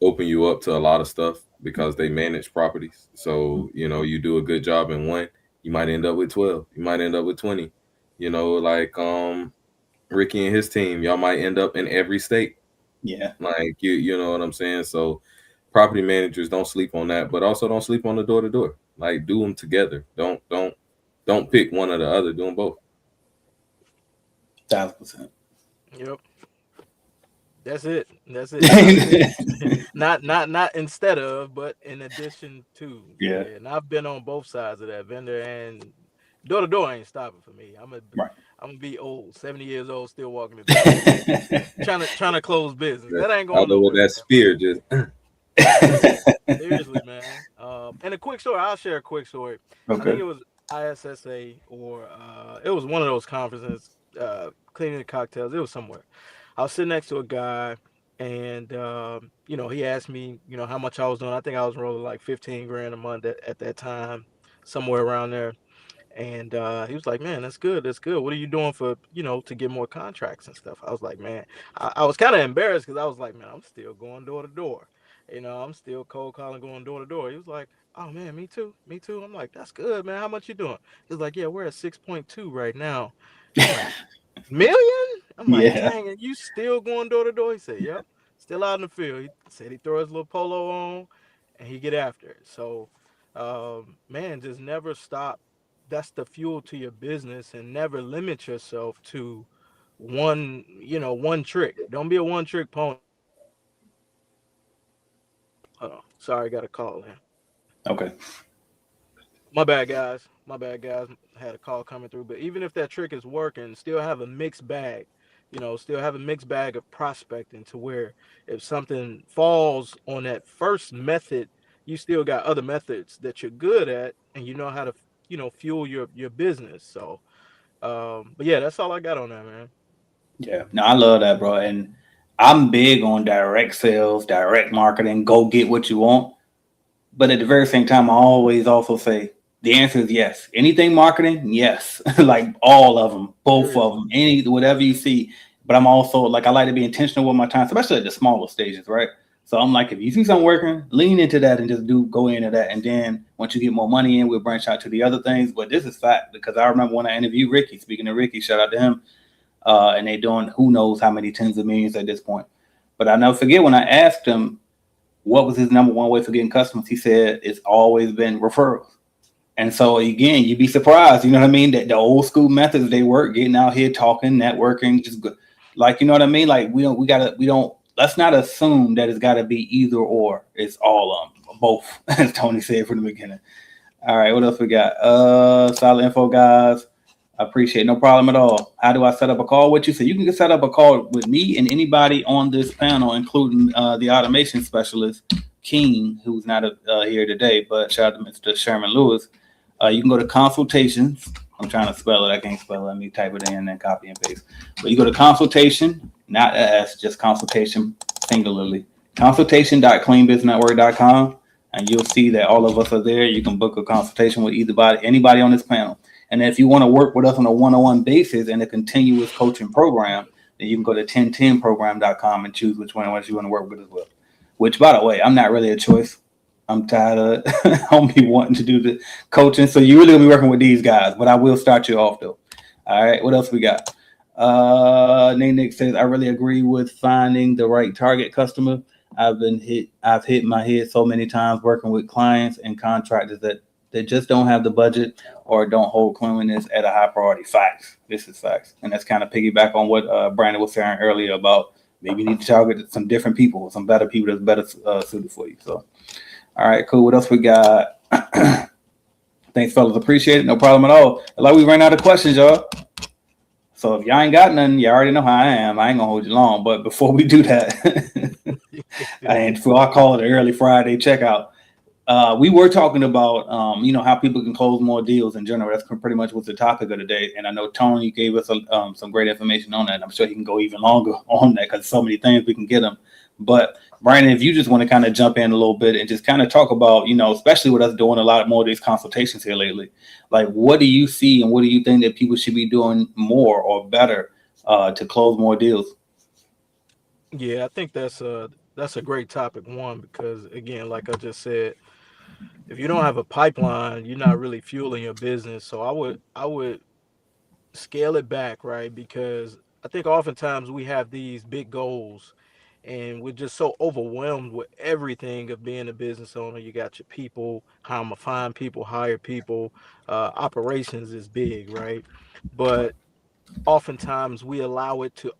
S2: open you up to a lot of stuff because they manage properties. So, you do a good job in one, you might end up with 12, you might end up with 20. Like Ricky and his team, y'all might end up in every state.
S1: Yeah.
S2: Like you know what I'm saying. So property managers, don't sleep on that, but also don't sleep on the door to door. Like do them together. Don't pick one or the other. Do them both.
S1: 1,000%.
S3: Yep. That's it. That's it. Not not instead of, but in addition to.
S1: Yeah.
S3: Yeah, and I've been on both sides of that, vendor and door to door ain't stopping for me.
S1: Right.
S3: I'm gonna be old, 70 years old, still walking the door, trying to close business. That ain't
S2: Out
S3: going
S2: there with
S3: nowhere,
S2: that
S3: man. But
S2: spear, just
S3: seriously, man. And a quick story. I'll share a quick story. I think
S1: Okay.
S3: it was ISSA or it was one of those conferences, cleaning the cocktails. It was somewhere. I was sitting next to a guy, and he asked me, how much I was doing. I think I was rolling like 15 grand a month at that time, somewhere around there. And he was like, "Man, that's good. That's good. What are you doing for, to get more contracts and stuff?" I was like, "Man," I was kind of embarrassed because I was like, "Man, I'm still going door to door. I'm still cold calling, going door to door." He was like, "Oh man, me too, me too." I'm like, "That's good, man. How much you doing?" He's like, "Yeah, we're at 6.2 right now." I'm like, "Million?" I'm like,
S1: Yeah.
S3: "Dang, and you still going door to door?" He said, "Yep, still out in the field." He said he throw his little polo on and he get after it. So, man, just never stop. That's the fuel to your business, and never limit yourself to one trick. Don't be a one trick pony. Oh, sorry, I got a call in.
S1: Okay.
S3: My bad, guys. My bad, guys. Had a call coming through. But even if that trick is working, still have a mixed bag. Still have a mixed bag of prospecting to where if something falls on that first method, you still got other methods that you're good at, and you know how to, fuel your business. So, but yeah, that's all I got on that, man.
S1: Yeah. No, I love that, bro. And I'm big on direct sales, direct marketing, go get what you want. But at the very same time, I always also say the answer is yes. Anything marketing, yes. Like all of them, both of
S3: Seriously.
S1: them, any whatever you see. But I'm also like I like to be intentional with my time, especially at the smaller stages, right? So I'm like, if you see something working, lean into that and just go into that. And then once you get more money in, we'll branch out to the other things. But this is fact because I remember when I interviewed Ricky. Speaking of Ricky, shout out to him. And they're doing who knows how many tens of millions at this point. But I never forget when I asked him what was his number one way for getting customers, he said it's always been referrals. And so again, you'd be surprised, you know what I mean? That the old school methods they work, getting out here talking, networking, just good. Like you know what I mean? Like we don't let's not assume that it's gotta be either or. It's all both, as Tony said from the beginning. All right, what else we got? Solid info, guys. I appreciate it. No problem at all. How do I set up a call with you? So you can set up a call with me and anybody on this panel, including the automation specialist, King, who's not here today, but shout out to Mr. Sherman Lewis. You can go to consultations. I'm trying to spell it. I can't spell it. Let me type it in and then copy and paste. But you go to consultation, not S, just consultation singularly. Consultation.cleanbusinessnetwork.com, and you'll see that all of us are there. You can book a consultation with anybody on this panel. And if you want to work with us on a one-on-one basis in a continuous coaching program, then you can go to 1010program.com and choose which one of us you want to work with as well. Which, by the way, I'm not really a choice. I'm tired of only wanting to do the coaching. So you really gonna be working with these guys, but I will start you off though. All right, what else we got? Nick says I really agree with finding the right target customer. I've hit my head so many times working with clients and contractors that just don't have the budget or don't hold cleanliness at a high priority. Facts. This is facts. And that's kind of piggyback on what Brandon was saying earlier about maybe you need to target some different people, some better people that's better suited for you. So, all right, cool. What else we got? Thanks, fellas. Appreciate it. No problem at all. Like we ran out of questions, y'all. So if y'all ain't got nothing, you already know how I am. I ain't gonna hold you long. But before we do that, and before I call it an early Friday checkout, we were talking about how people can close more deals in general. That's pretty much what's the topic of the day. And I know Tony gave us some great information on that. I'm sure he can go even longer on that because so many things we can get him. But Brandon, if you just want to kind of jump in a little bit and just kind of talk about, especially with us doing a lot more of these consultations here lately, like what do you see and what do you think that people should be doing more or better to close more deals?
S3: Yeah, I think that's a great topic one because again, like I just said, if you don't have a pipeline, you're not really fueling your business. So I would scale it back, right? Because I think oftentimes we have these big goals and we're just so overwhelmed with everything of being a business owner. You got your people, how I'm gonna find people, hire people. Operations is big, right? But oftentimes we allow it to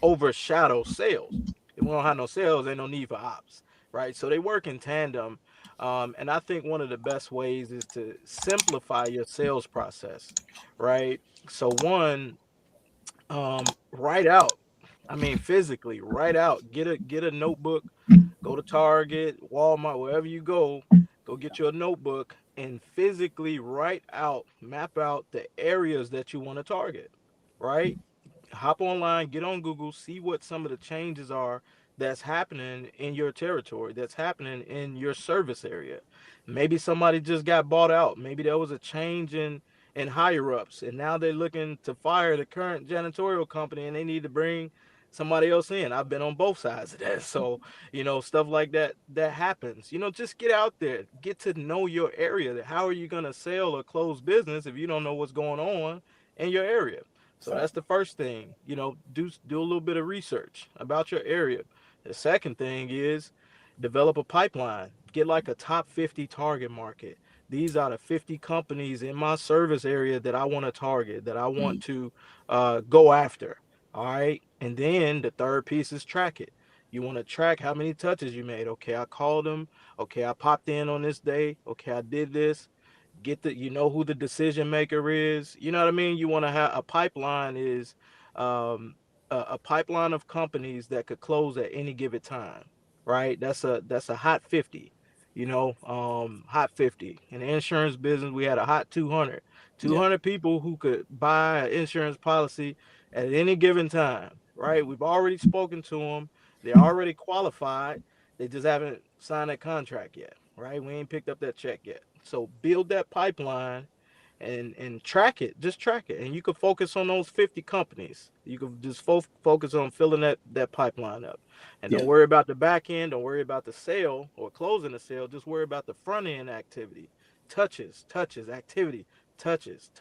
S3: overshadow sales. If we don't have no sales, ain't no need for ops, right? So they work in tandem. And I think one of the best ways is to simplify your sales process, right? So one, write out. I mean, physically, write out. Get a notebook. Go to Target, Walmart, wherever you go. Go get your notebook and physically write out, map out the areas that you want to target, right? Hop online, get on Google, see what some of the changes are that's happening in your territory, that's happening in your service area. Maybe somebody just got bought out. Maybe there was a change in higher ups, and now they're looking to fire the current janitorial company, and they need to bring somebody else in. I've been on both sides of that, so stuff like that happens. Just get out there, get to know your area. How are you gonna sell or close business if you don't know what's going on in your area? So that's the first thing. Do a little bit of research about your area. The second thing is develop a pipeline. Get like a top 50 target market. These are the 50 companies in my service area that I want to target, that I want to go after. All right. And then the third piece is track it. You want to track how many touches you made. Okay, I called them. Okay, I popped in on this day. Okay, I did this. Who the decision maker is. You know what I mean? You want to have a pipeline is a pipeline of companies that could close at any given time, right? That's a hot 50. Hot 50. In the insurance business, we had a hot 200.
S1: Yeah.
S3: 200 people who could buy an insurance policy at any given time, right? We've already spoken to them. They're already qualified. They just haven't signed that contract yet, right? We ain't picked up that check yet. So build that pipeline and track it. Just track it. And you can focus on those 50 companies. You can just focus on filling that pipeline up. And
S1: Yeah.
S3: don't worry about the back end. Don't worry about the sale or closing the sale. Just worry about the front end activity. Touches, activity, touches.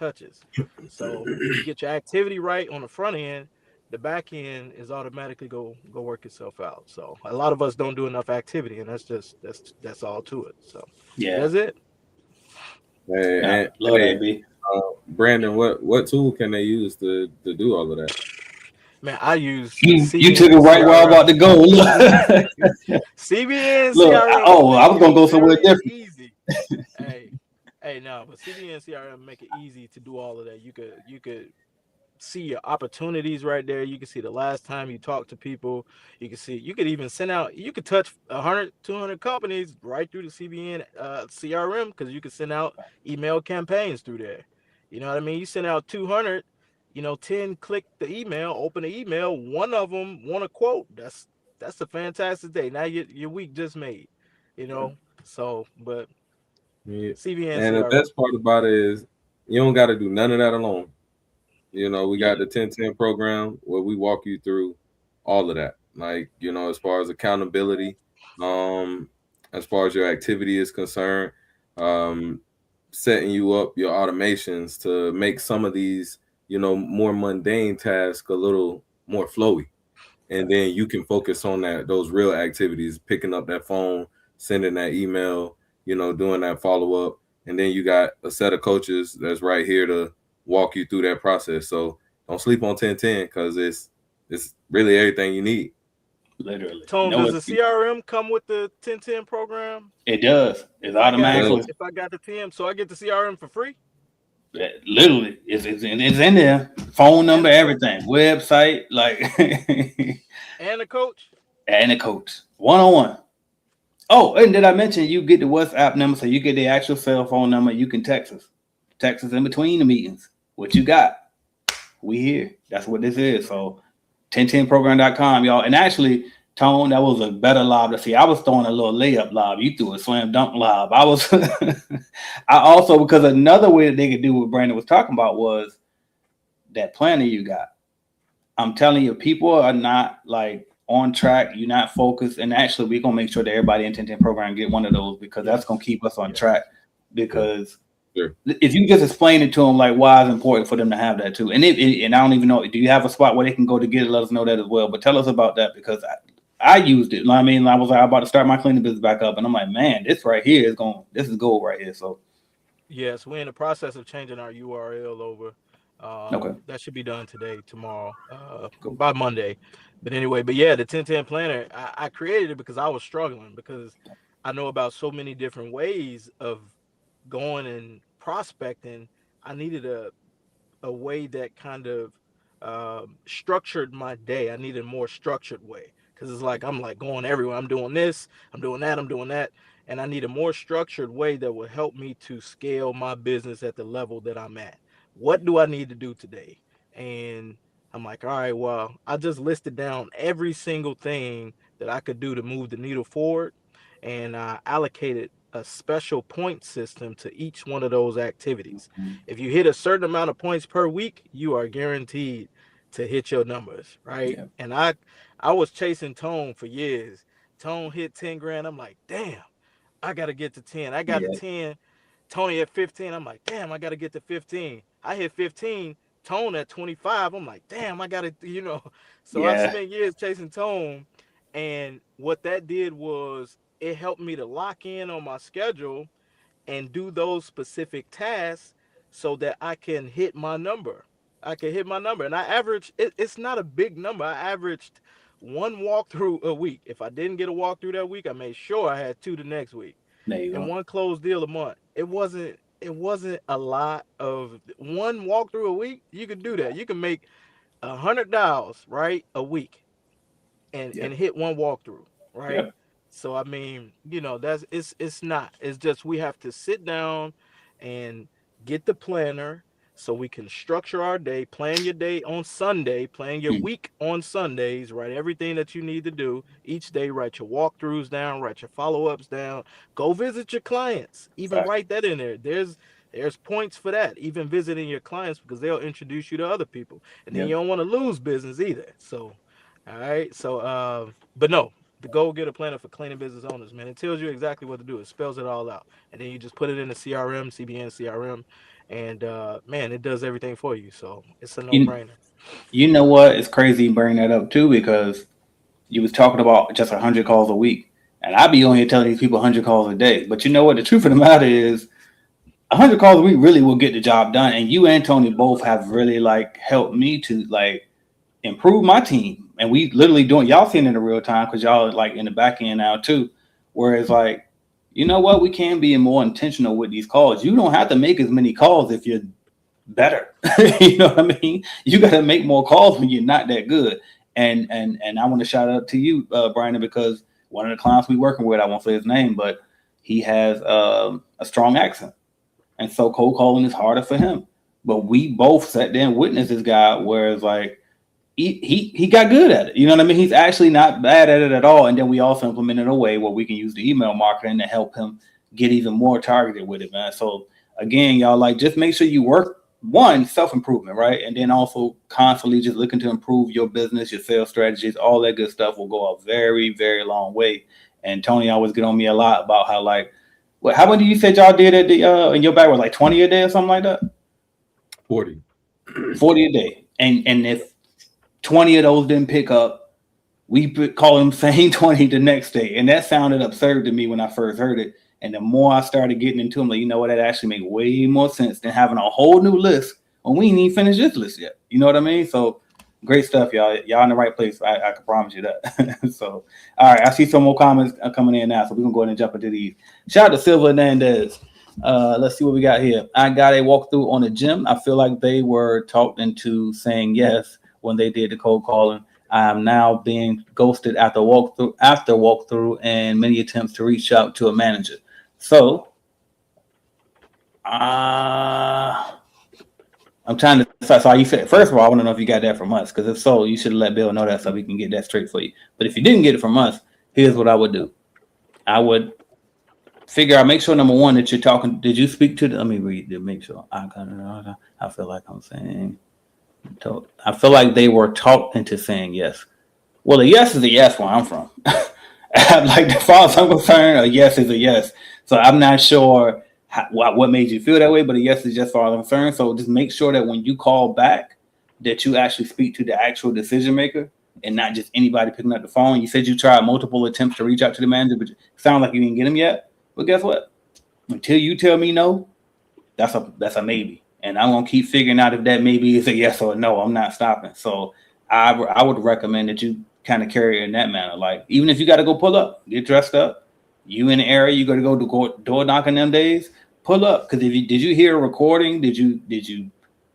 S3: So if you get your activity right on the front end, the back end is automatically go work itself out. So a lot of us don't do enough activity, and that's all to it. So
S1: Yeah.
S3: that's it.
S2: Hey,
S1: Love
S2: hey,
S1: that, B.
S2: Brandon, what tool can they use to do all of that?
S3: Man, I use
S1: You took
S3: CBN
S1: it
S3: and
S1: right where I'm about
S3: CRM.
S1: to go. Look,
S3: CBN and
S1: look.
S3: CRM
S1: I was
S3: make
S1: gonna
S3: it
S1: go somewhere
S3: very
S1: different.
S3: easy. Hey, no, but CBN and CRM make it easy to do all of that. You could see your opportunities right there. You can see the last time you talked to people. You could even send out, you could touch 100, 200 companies right through the CBN CRM, because you could send out email campaigns through there. You know what I mean? You send out 200, 10 click the email, open the email, one of them want a quote. That's a fantastic day. Now your week just made, you know? So, but
S2: Yeah.
S3: CBN
S2: And the
S3: CRM.
S2: best part about it is you don't got to do none of that alone. We
S1: Yeah.
S2: got the 10-10 program where we walk you through all of that. Like, as far as accountability, um, as far as your activity is concerned, um, setting you up your automations to make some of these, more mundane tasks a little more flowy. And then you can focus on those real activities, picking up that phone, sending that email, doing that follow up. And then you got a set of coaches that's right here to walk you through that process. So don't sleep on 1010 because it's really everything you need.
S1: Literally.
S3: Tone,
S1: No
S3: does the
S1: excuse.
S3: CRM come with the 1010 program?
S1: It does. It's
S3: If I got
S2: It
S3: so
S1: automatically.
S2: does.
S3: if I got the TM, so I get the CRM for free
S1: Literally, it's in there. Phone
S3: and
S1: number,
S3: the coach
S1: everything. Website, like,
S3: and the coach.
S1: and the coach. 1-on-1. Oh, and did I mention you get the WhatsApp number, so you get the actual cell phone number. You can text us. Text us in between the meetings. What you got? We here. That's what this is. So 1010program.com, y'all. And actually, Tone, that was a better lob to see. I was throwing a little layup lob. You threw a slam dunk lob. I was I also, because another way that they could do what Brandon was talking about was that planner you got. I'm telling you, people are not like on track. You're not focused. And actually, we're gonna make sure that everybody in 1010 program get one of those, because that's gonna keep us on track. Because
S2: Sure.
S1: if you just explain it to them, like why it's important for them to have that too. And and I don't even know, do you have a spot where they can go to get it? Let us know that as well. But tell us about that, because I used it. I mean, I was about to start my cleaning business back up, and I'm like, man, this right here this is gold right here. So
S3: Yes, we're in the process of changing our URL over.
S1: okay,
S3: That should be done today, tomorrow,
S1: cool.
S3: by Monday. But anyway, but yeah, the 1010 planner, I created it because I was struggling, because I know about so many different ways of going and prospecting. I needed a way that kind of structured my day. I needed a more structured way, because it's like I'm like going everywhere. I'm doing this, I'm doing that, I'm doing that, and I need a more structured way that will help me to scale my business at the level that I'm at. What do I need to do today? And I'm like, all right, well, I just listed down every single thing that I could do to move the needle forward, and I allocated a special point system to each one of those activities. If you hit a certain amount of points per week, you are guaranteed to hit your numbers, right?
S1: Yeah,
S3: And I was chasing Tone for years. Tone hit 10 grand. I'm like, damn, I gotta get to 10. I got to
S1: yeah,
S3: 10. Tony at 15. I'm like, damn, I gotta get to 15. I hit 15. Tone at 25. I'm like, damn, I gotta, you know. So I
S1: yeah,
S3: spent years chasing Tone, and what that did was it helped me to lock in on my schedule and do those specific tasks so that I can hit my number. I can hit my number. And I average, it's not a big number. I averaged one walkthrough a week. If I didn't get a walkthrough that week, I made sure I had two the next week.
S1: there you
S3: And
S1: go.
S3: one closed deal a month. It wasn't a lot of one walkthrough a week. You could do that. You can make $100, right, a week, and
S1: Yep,
S3: hit one walkthrough, right?
S1: yep,
S3: So I mean, that's it's not. It's just we have to sit down and get the planner so we can structure our day, plan your day on Sunday, plan your
S1: mm,
S3: week on Sundays, write everything that you need to do each day, write your walkthroughs down, write your follow-ups down, go visit your clients, even
S1: fact,
S3: write that in there. There's points for that, even visiting your clients, because they'll introduce you to other people. And then you
S1: yep.
S3: don't want to lose business either. So all right. So, but no, the Go Get a Planner for cleaning business owners, man. It tells you exactly what to do. It spells it all out, and then you just put it in the CRM, CBN, CRM, and man, it does everything for you. So it's a
S1: You
S3: no-brainer.
S1: you know what? It's crazy you bring that up too, because you was talking about just 100 calls a week, and I be on here telling these people 100 calls a day. But you know what? The truth of the matter is, 100 calls a week really will get the job done. And you and Tony both have really like helped me to like improve my team. And we literally doing, y'all seeing it in real time because y'all are like in the back end now too. Whereas like, you know what, we can be more intentional with these calls. You don't have to make as many calls if you're better. You know what I mean? You got to make more calls when you're not that good. And I want to shout out to you, Brian, because one of the clients we working with, I won't say his name, but he has a strong accent, and so cold calling is harder for him. But we both sat there and witnessed this guy, whereas like he got good at it. You know what I mean? He's actually not bad at it at all. And then we also implemented a way where we can use the email marketing to help him get even more targeted with it, man. So again, y'all, like, just make sure you work one self-improvement, right? And then also constantly just looking to improve your business, your sales strategies, all that good stuff will go a very, very long way. And Tony always get on me a lot about how like, what, how many you said y'all did at the in your back was like 20 a day or something like that?
S2: 40.
S1: 40 a day. And if 20 of those didn't pick up, we call them saying 20 the next day. And that sounded absurd to me when I first heard it. And the more I started getting into them, like, you know what, that actually makes way more sense than having a whole new list when we ain't even finished this list yet. You know what I mean? So great stuff, y'all. Y'all in the right place. I can promise you that. So, all right, I see some more comments coming in now. So we're going to go ahead and jump into these. Shout out to Silva Hernandez. Let's see what we got here. I got a walkthrough on the gym. I feel like they were talked into saying yes when they did the cold calling. I am now being ghosted after walkthrough and many attempts to reach out to a manager. So I'm trying to decide. So you said, first of all, I want to know if you got that from us, because if so, you should let Bill know that so we can get that straight for you. But if you didn't get it from us, here's what I would do. I would figure out, make sure number one that you're talking. Did you speak to the? Let me read to make sure. I feel like I'm saying. I feel like they were talked into saying yes. Well, a yes is a yes where I'm from. Like, as far as I'm concerned, a yes is a yes. So I'm not sure what made you feel that way, but a yes is just for all concerned. So just make sure that when you call back, that you actually speak to the actual decision maker and not just anybody picking up the phone. You said you tried multiple attempts to reach out to the manager, but it sounds like you didn't get him yet. But guess what? Until you tell me no, that's a maybe, and I'm gonna keep figuring out if that maybe is a yes or a no. I'm not stopping. So I would recommend that you kind of carry it in that manner. Like even if you got to go pull up, get dressed up, you in the area, you got to go door knocking them days, pull up. Because did you hear a recording? Did you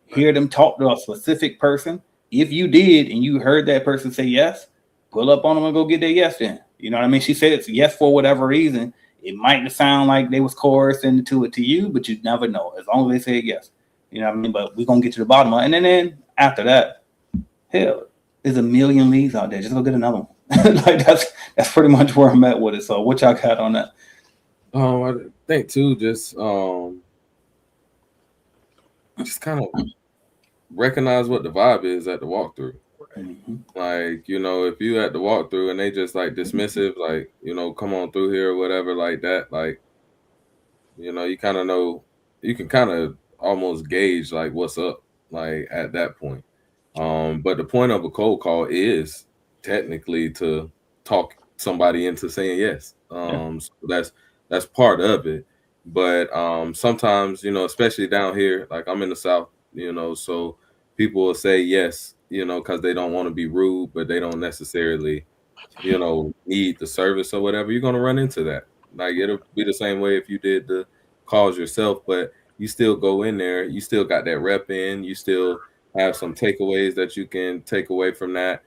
S1: hear them talk to a specific person? If you did and you heard that person say yes, pull up on them and go get their yes then. You know what I mean? She said it's yes for whatever reason. It might sound like they was coerced into it to you, but you never know. As long as they say yes. You know what I mean? But we're going to get to the bottom of it. And then after that, hell, there's a million leads out there. Just go get another one. Like that's pretty much where I'm at with it. So what y'all got on that?
S2: I think too, just kind of recognize what the vibe is at the walkthrough.
S1: Mm-hmm.
S2: Like, you know, if you at the walkthrough and they just like dismissive, like, you know, come on through here or whatever like that, like, you know, you kind of know, you can kind of almost gauge like what's up, like at that point. But the point of a cold call is technically to talk somebody into saying yes. So that's part of it. But sometimes, you know, especially down here, like I'm in the South, you know, so people will say yes, you know, because they don't want to be rude, but they don't necessarily, you know, need the service or whatever. You're gonna run into that. Like it'll be the same way if you did the calls yourself, but you still go in there, you still got that rep in, you still have some takeaways that you can take away from that.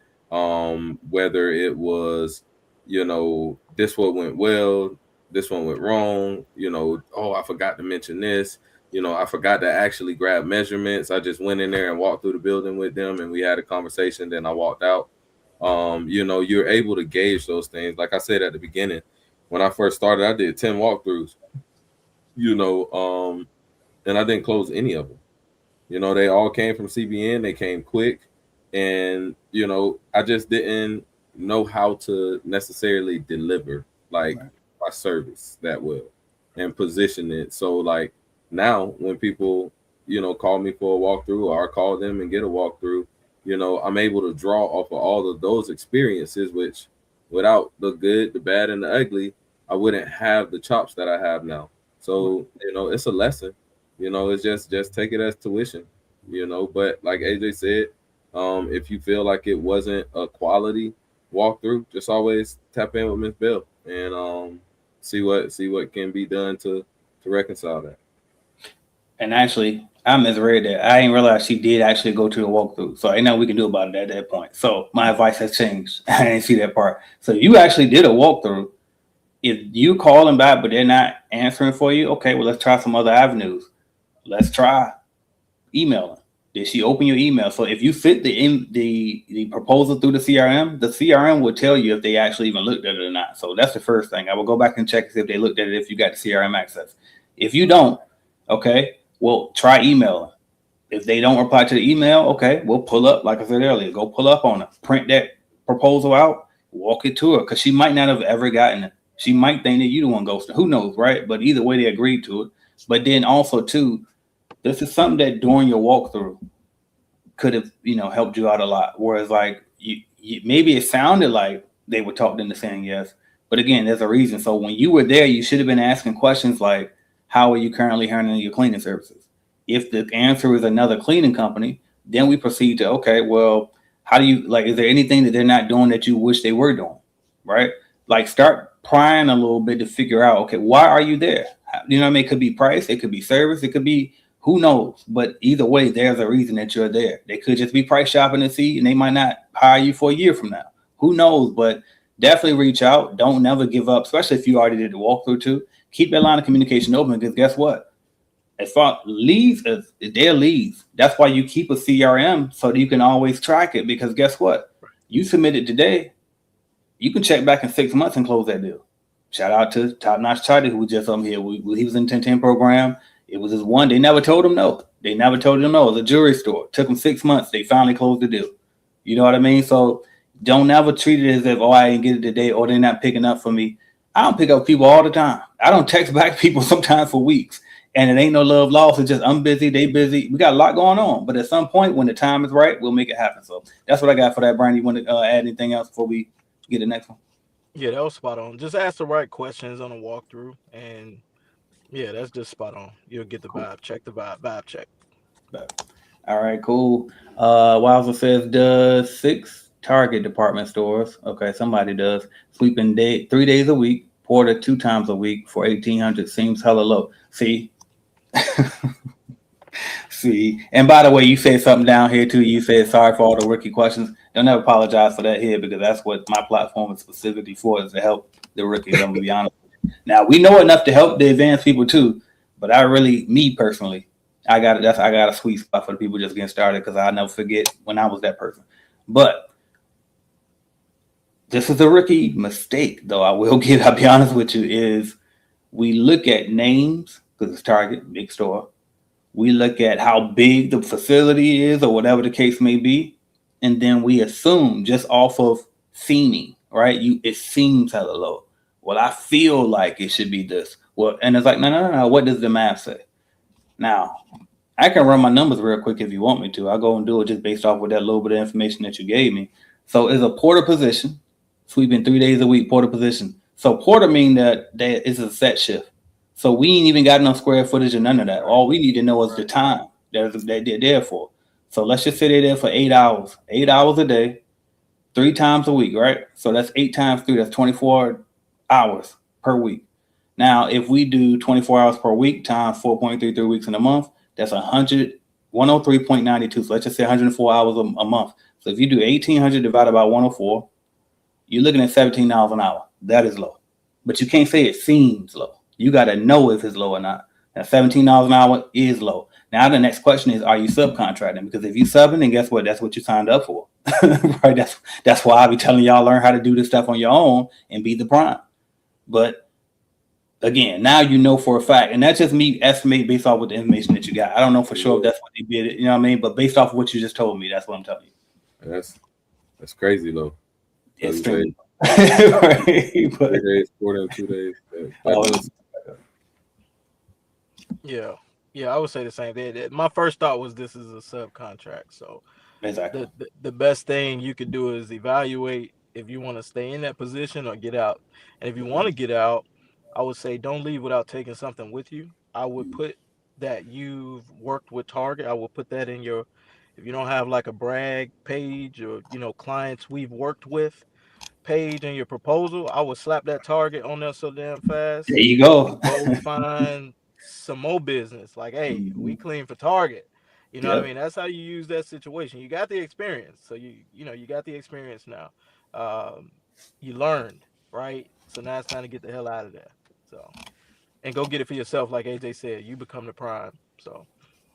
S2: Whether it was, you know, this one went well, this one went wrong, you know, oh, I forgot to mention this, you know, I forgot to actually grab measurements. I just went in there and walked through the building with them and we had a conversation, then I walked out. You know, you're able to gauge those things. Like I said at the beginning, when I first started, I did 10 walkthroughs, you know, and I didn't close any of them. You know, they all came from CBN. They came quick. And, you know, I just didn't know how to necessarily deliver, like, my service that well and position it. So, like, now when people, you know, call me for a walkthrough or I call them and get a walkthrough, you know, I'm able to draw off of all of those experiences, which without the good, the bad, and the ugly, I wouldn't have the chops that I have now. So, you know, it's a lesson. You know, it's just take it as tuition, you know. But like AJ said, if you feel like it wasn't a quality walkthrough, just always tap in with Miss Bell and see what can be done to reconcile that.
S1: And actually, I misread that. I didn't realize she did actually go to the walkthrough. So ain't nothing we can do about it at that point. So my advice has changed. I didn't see that part. So you actually did a walkthrough. If you call them back, but they're not answering for you, okay, well, let's try some other avenues. Let's try emailing. Did she open your email? So if you fit the proposal through the CRM will tell you if they actually even looked at it or not. So that's the first thing. I will go back and check if they looked at it if you got the CRM access. If you don't, okay, well, try emailing. If they don't reply to the email, okay, we'll pull up, like I said earlier, go pull up on her, print that proposal out, walk it to her, because she might not have ever gotten it. She might think that you the one ghosting. Who knows, right? But either way, they agreed to it. But then also, too, this is something that during your walkthrough could have, you know, helped you out a lot. Whereas, like, you maybe it sounded like they were talked into saying yes. But again, there's a reason. So when you were there, you should have been asking questions like, how are you currently handling your cleaning services? If the answer is another cleaning company, then we proceed to, okay, well, how do you, like, is there anything that they're not doing that you wish they were doing, right? Like, start prying a little bit to figure out, okay, why are you there? You know what I mean? It could be price, it could be service, it could be who knows. But either way, there's a reason that you're there. They could just be price shopping to see, and they might not hire you for a year from now. Who knows? But definitely reach out. Don't never give up, especially if you already did the walkthrough too. Keep that line of communication open, because guess what? As far leads, they're leads. That's why you keep a CRM so that you can always track it. Because guess what? You submitted today. You can check back in 6 months and close that deal. Shout out to Top Notch Charlie, who was just on here. He was in the 10-10 program. It was his one. They never told him no. They never told him no. It was a jewelry store. It took them 6 months. They finally closed the deal. You know what I mean? So don't ever treat it as if, oh, I didn't get it today, or they're not picking up for me. I don't pick up people all the time. I don't text back people sometimes for weeks. And it ain't no love lost. It's just I'm busy, they busy. We got a lot going on. But at some point, when the time is right, we'll make it happen. So that's what I got for that, Brian. You want to add anything else before we get the next one?
S3: Yeah, that was spot on. Just ask the right questions on a walkthrough, and yeah, that's just spot on. You'll get the
S1: Cool.
S3: vibe. Check the vibe. Vibe check.
S1: All right, cool. Wowza says, does 6 Target department stores, okay, somebody does, sweeping 3 days a week, Porter 2 times a week for 1,800 seems hella low. See? See, and by the way, you said something down here too. You said sorry for all the rookie questions. Don't ever apologize for that here because that's what my platform is specifically for, is to help the rookies. I'm gonna be honest. Now we know enough to help the advanced people too, but me personally, I got a sweet spot for the people just getting started because I never forget when I was that person. But this is a rookie mistake, though. I'll be honest with you, is we look at names because it's Target, big store. We look at how big the facility is or whatever the case may be. And then we assume just off of seeming, right? It seems hella low. Well, I feel like it should be this. Well, and it's like, no. What does the math say? Now, I can run my numbers real quick if you want me to. I'll go and do it just based off with that little bit of information that you gave me. So it's a porter position, sweeping 3 days a week, porter position. So porter mean that it's a set shift. So we ain't even got no square footage or none of that. All we need to know is the time that they're there for. So let's just say they're there for 8 hours, 8 hours a day, 3 times a week, right? So that's 8 times 3, that's 24 hours per week. Now, if we do 24 hours per week times 4.33 weeks in a month, that's 103.92. So let's just say 104 hours a month. So if you do 1,800 divided by 104, you're looking at $17 an hour. That is low. But you can't say it seems low. You got to know if it's low or not. Now, $17 an hour is low. Now, the next question is, are you subcontracting? Because if you subbing, then guess what? That's what you signed up for. Right? That's why I be telling y'all learn how to do this stuff on your own and be the prime. But again, now you know for a fact, and that's just me estimate based off with the information that you got. I don't know for sure if that's what they did, you know what I mean? But based off of what you just told me, that's what I'm telling you.
S2: That's crazy low.
S1: It's crazy. Right?
S2: 3 days, 4 days, 2 days.
S3: Yeah, I would say the same thing. My first thought was this is a subcontract. So
S1: Exactly.
S3: the best thing you could do is evaluate if you want to stay in that position or get out. And if you want to get out, I would say don't leave without taking something with you. I would put that you've worked with Target. I will put that in your, if you don't have like a brag page or clients we've worked with page in your proposal, I would slap that Target on there so damn fast.
S1: There you go.
S3: Go find some more business. Like, hey, we clean for Target. You know what I mean? That's how you use that situation. You got the experience, so you got the experience now. You learned, right? So now it's time to get the hell out of there. So, and go get it for yourself, like AJ said. You become the prime. So.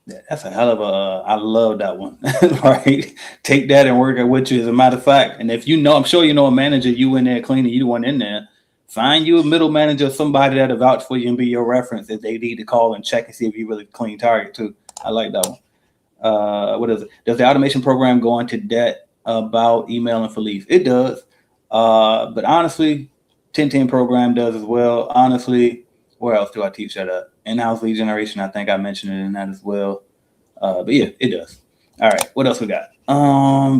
S1: That's a hell of a. I love that one. Right, take that and work it with you. As a matter of fact, and if you know, I'm sure you know a manager. You in there cleaning, you the one in there. Find you a middle manager, somebody that'll vouch for you and be your reference if they need to call and check and see if you really clean Target too. I like that one. What is it? Does the automation program go into debt about emailing for leads? It does. But honestly, 1010 program does as well. Honestly, where else do I teach that at? In-house lead generation, I think I mentioned it in that as well. But yeah, it does. All right, what else we got?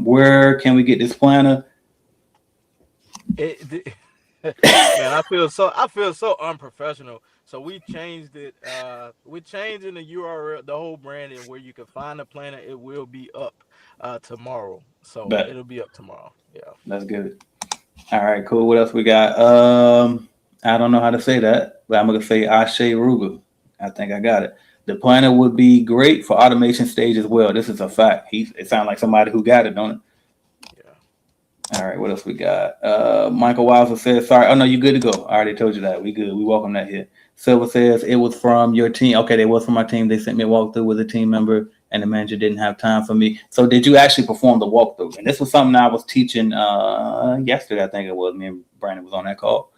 S1: Where can we get this planner?
S3: Man, I feel so unprofessional. So we changed it. We're changing the URL, the whole branding, where you can find the planner. It will be up tomorrow. So it'll be up tomorrow. Yeah,
S1: that's good. All right, cool. What else we got? I don't know how to say that, but I'm gonna say Ashe Ruga. I think I got it. The planner would be great for automation stage as well. This is a fact. It sounds like somebody who got it, don't it? All right, what else we got? Michael Wilder says, sorry. Oh, no, you good to go. I already told you that. We good. We welcome that here. Silver says, it was from your team. Okay, it was from my team. They sent me a walkthrough with a team member, and the manager didn't have time for me. So did you actually perform the walkthrough? And this was something I was teaching yesterday, I think it was. Me and Brandon was on that call.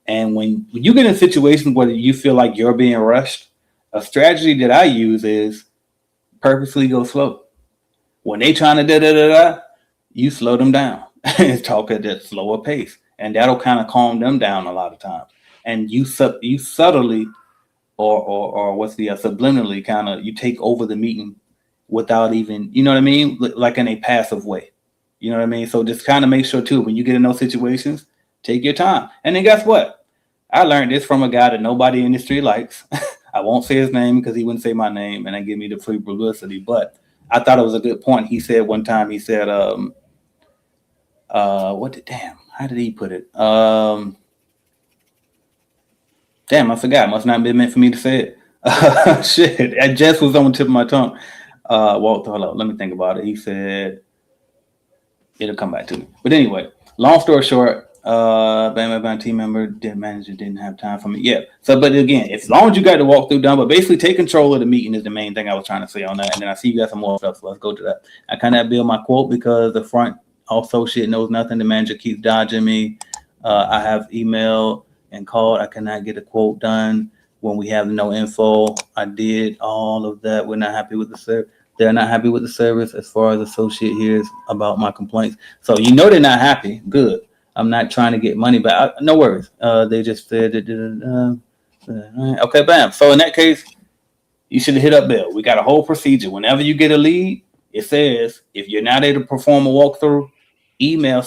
S1: And when you get in situations where you feel like you're being rushed, a strategy that I use is purposely go slow. When they trying to da-da-da-da, you slow them down. Talk at that slower pace, and that'll kind of calm them down a lot of times. And you subtly or what's the subliminally kind of you take over the meeting without even, you know what I mean, like in a passive way. You know what I mean? So just kind of make sure too when you get in those situations, take your time. And then guess what? I learned this from a guy that nobody in the industry likes. I won't say his name because he wouldn't say my name and then give me the free publicity. But I thought it was a good point. He said one time, he said, how did he put it? Damn, I forgot. Must not have been meant for me to say it. Shit, it just was on the tip of my tongue. Walter, hold up. Let me think about it. He said, it'll come back to me. But anyway, long story short, Bam team member, manager didn't have time for me. Yeah. So, but again, as long as you got the walkthrough done, but basically take control of the meeting is the main thing I was trying to say on that. And then I see you got some more stuff, so let's go to that. I kind of build my quote because the front also shit knows nothing. The manager keeps dodging me. I have emailed and called. I cannot get a quote done when we have no info. I did all of that. We're not happy with the service. They're not happy with the service as far as associate hears about my complaints. So you know they're not happy. Good. I'm not trying to get money back. No worries. They just said okay, bam. So in that case, you should have hit up Bill. We got a whole procedure. Whenever you get a lead, it says if you're not able to perform a walkthrough, email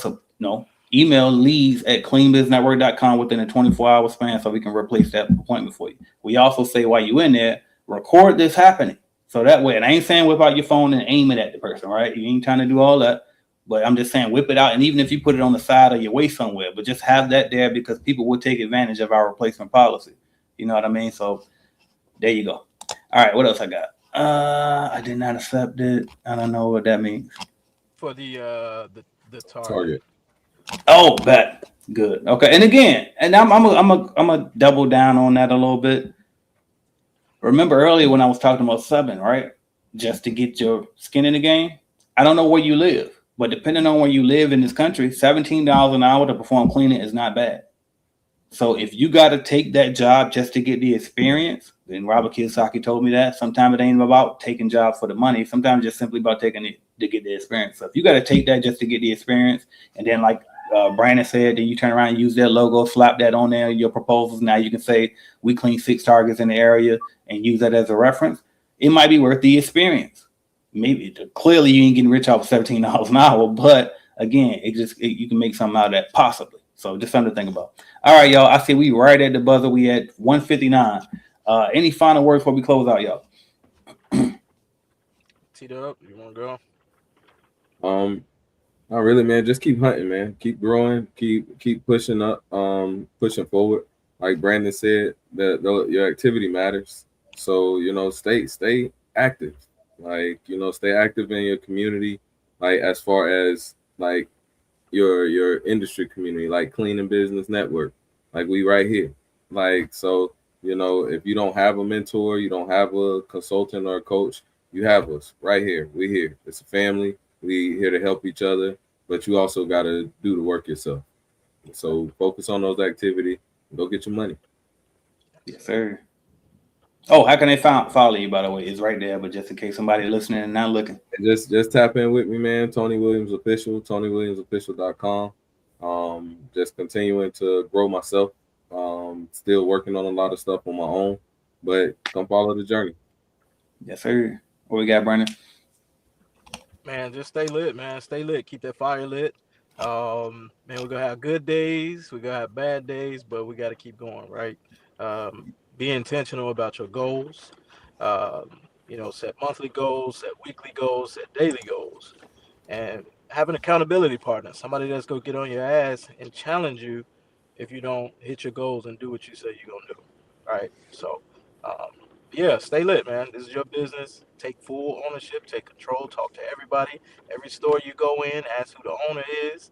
S1: leads at cleanbusinessnetwork.com within a 24-hour span so we can replace that appointment for you. We also say while you're in there, record this happening. So that way, and I ain't saying whip out your phone and aim it at the person, right? You ain't trying to do all that. But I'm just saying whip it out. And even if you put it on the side of your waist somewhere, but just have that there because people will take advantage of our replacement policy. You know what I mean? So there you go. All right, what else I got? I did not accept it. I don't know what that means.
S3: For the
S2: Target.
S1: Oh, bet. Good. Okay. And again, and I'm a double down on that a little bit. Remember earlier when I was talking about subbing, right? Just to get your skin in the game. I don't know where you live, but depending on where you live in this country, $17 an hour to perform cleaning is not bad. So if you got to take that job just to get the experience, then Robert Kiyosaki told me that sometimes it ain't about taking jobs for the money. Sometimes it's just simply about taking it to get the experience. So if you got to take that just to get the experience, and then like Brandon said, then you turn around and use their logo, slap that on there, your proposals. Now you can say we clean 6 targets in the area and use that as a reference. It might be worth the experience. Maybe clearly you ain't getting rich off of $17 an hour, but again, you can make something out of that possibly. So just something to think about. All right, y'all. I see we right at the buzzer. We at 1:59. Any final words before we close out, y'all?
S3: Teed up. You want to
S2: go? Not really, man. Just keep hunting, man. Keep growing. Keep pushing up. Pushing forward. Like Brandon said, that your activity matters. So stay active. Like stay active in your community. Like as far as like your industry community, like Cleaning Business Network, like we right here. Like so, if you don't have a mentor, you don't have a consultant or a coach, you have us right here. We here. It's a family. We here to help each other, but you also got to do the work yourself. So focus on those activities. Go get your money.
S1: Yes, sir. Oh, how can they follow you? By the way, it's right there. But just in case somebody listening and not looking,
S2: just tap in with me, man. Tony Williams Official, TonyWilliamsOfficial.com. Just continuing to grow myself. Still working on a lot of stuff on my own, but come follow the journey.
S1: Yes, sir. What we got, Brandon?
S3: Man, just stay lit, man. Stay lit. Keep that fire lit. Man, we're gonna have good days. We're gonna have bad days, but we got to keep going, right? Be intentional about your goals. Set monthly goals, set weekly goals, set daily goals, and have an accountability partner, somebody that's gonna get on your ass and challenge you if you don't hit your goals and do what you say you're gonna do, right? So, yeah, stay lit, man. This is your business. Take full ownership, take control, talk to everybody. Every store you go in, ask who the owner is,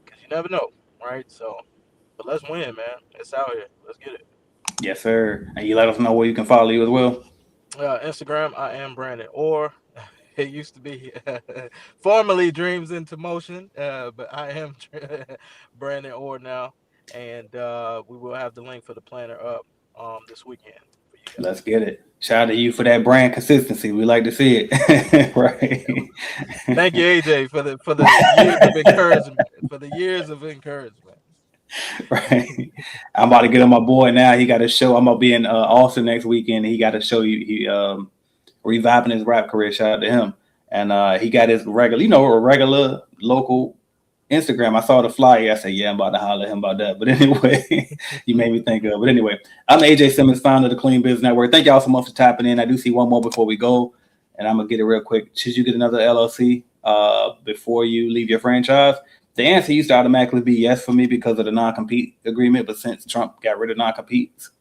S3: because you never know, right? So, but let's win, man. It's out here. Let's get it.
S1: Yes, sir. And you let us know where you can follow you as well.
S3: Instagram, I am Brandon Orr. It used to be formerly Dreams into Motion, but I am Brandon Orr now, and we will have the link for the planner up this weekend.
S1: Let's get it. Shout out to you for that brand consistency. We like to see it. Right.
S3: Thank you, AJ, for the years of encouragement.
S1: Right. I'm about to get on my boy now. He got a show. I'm gonna be in Austin next weekend. He got a show. He reviving his rap career. Shout out to him. And he got his regular, a regular local Instagram. I saw the flyer. I said, yeah, I'm about to holler at him about that. But anyway, you made me think of. But anyway, I'm AJ Simmons, founder of the Clean Business Network. Thank y'all so much for tapping in. I do see one more before we go, and I'm gonna get it real quick. Should you get another LLC before you leave your franchise? The answer used to automatically be yes for me because of the non-compete agreement. But since Trump got rid of non-competes,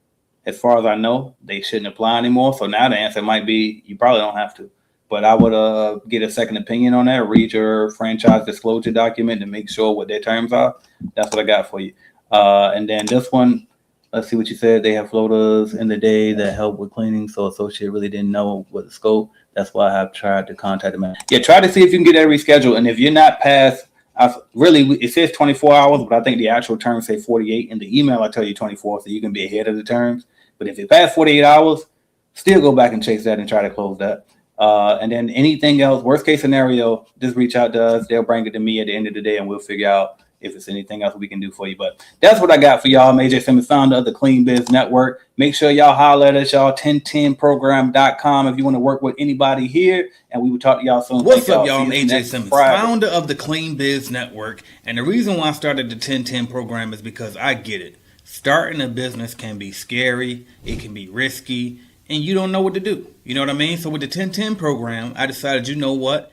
S1: as far as I know, they shouldn't apply anymore. So now the answer might be you probably don't have to. But I would get a second opinion on that. Read your franchise disclosure document to make sure what their terms are. That's what I got for you. And then this one, let's see what you said. They have floaters in the day that help with cleaning. So associate really didn't know what the scope. That's why I have tried to contact them. Yeah, try to see if you can get that rescheduled. And if you're not past, it says 24 hours, but I think the actual terms say 48. In the email, I tell you 24, so you can be ahead of the terms. But if you pass 48 hours, still go back and chase that and try to close that. And then anything else, worst case scenario, just reach out to us. They'll bring it to me at the end of the day, and we'll figure out if it's anything else we can do for you. But that's what I got for y'all. I'm AJ Simmons, founder of the Clean Biz Network. Make sure y'all holler at us, y'all. 1010program.com if you want to work with anybody here. And we will talk to y'all soon.
S4: What's up, y'all? I'm AJ Simmons, founder of the Clean Biz Network. And the reason why I started the 1010 program is because I get it. Starting a business can be scary. It can be risky. And you don't know what to do. You know what I mean? So with the 1010 program, I decided, you know what?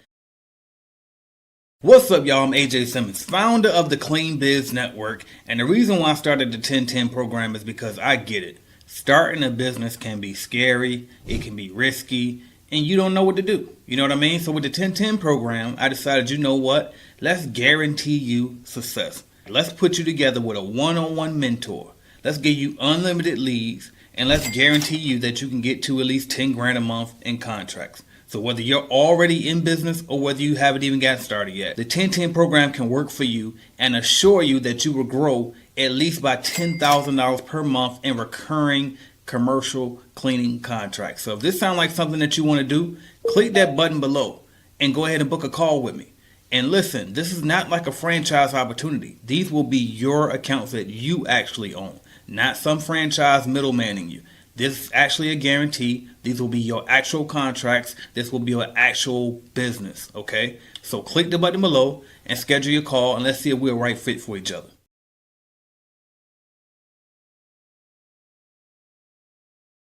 S4: What's up, y'all? I'm AJ Simmons, founder of the Clean Biz Network. And the reason why I started the 1010 program is because I get it. Starting a business can be scary. It can be risky. And you don't know what to do. You know what I mean? So with the 1010 program, I decided, you know what? Let's guarantee you success. Let's put you together with a one-on-one mentor. Let's give you unlimited leads. And let's guarantee you that you can get to at least 10 grand a month in contracts. So whether you're already in business or whether you haven't even gotten started yet, the 1010 program can work for you and assure you that you will grow at least by $10,000 per month in recurring commercial cleaning contracts. So if this sounds like something that you want to do, click that button below and go ahead and book a call with me. And listen, this is not like a franchise opportunity. These will be your accounts that you actually own. Not some franchise middlemaning you. This is actually a guarantee. These will be your actual contracts. This will be your actual business, okay? So click the button below and schedule your call, and let's see if we're a right fit for each other.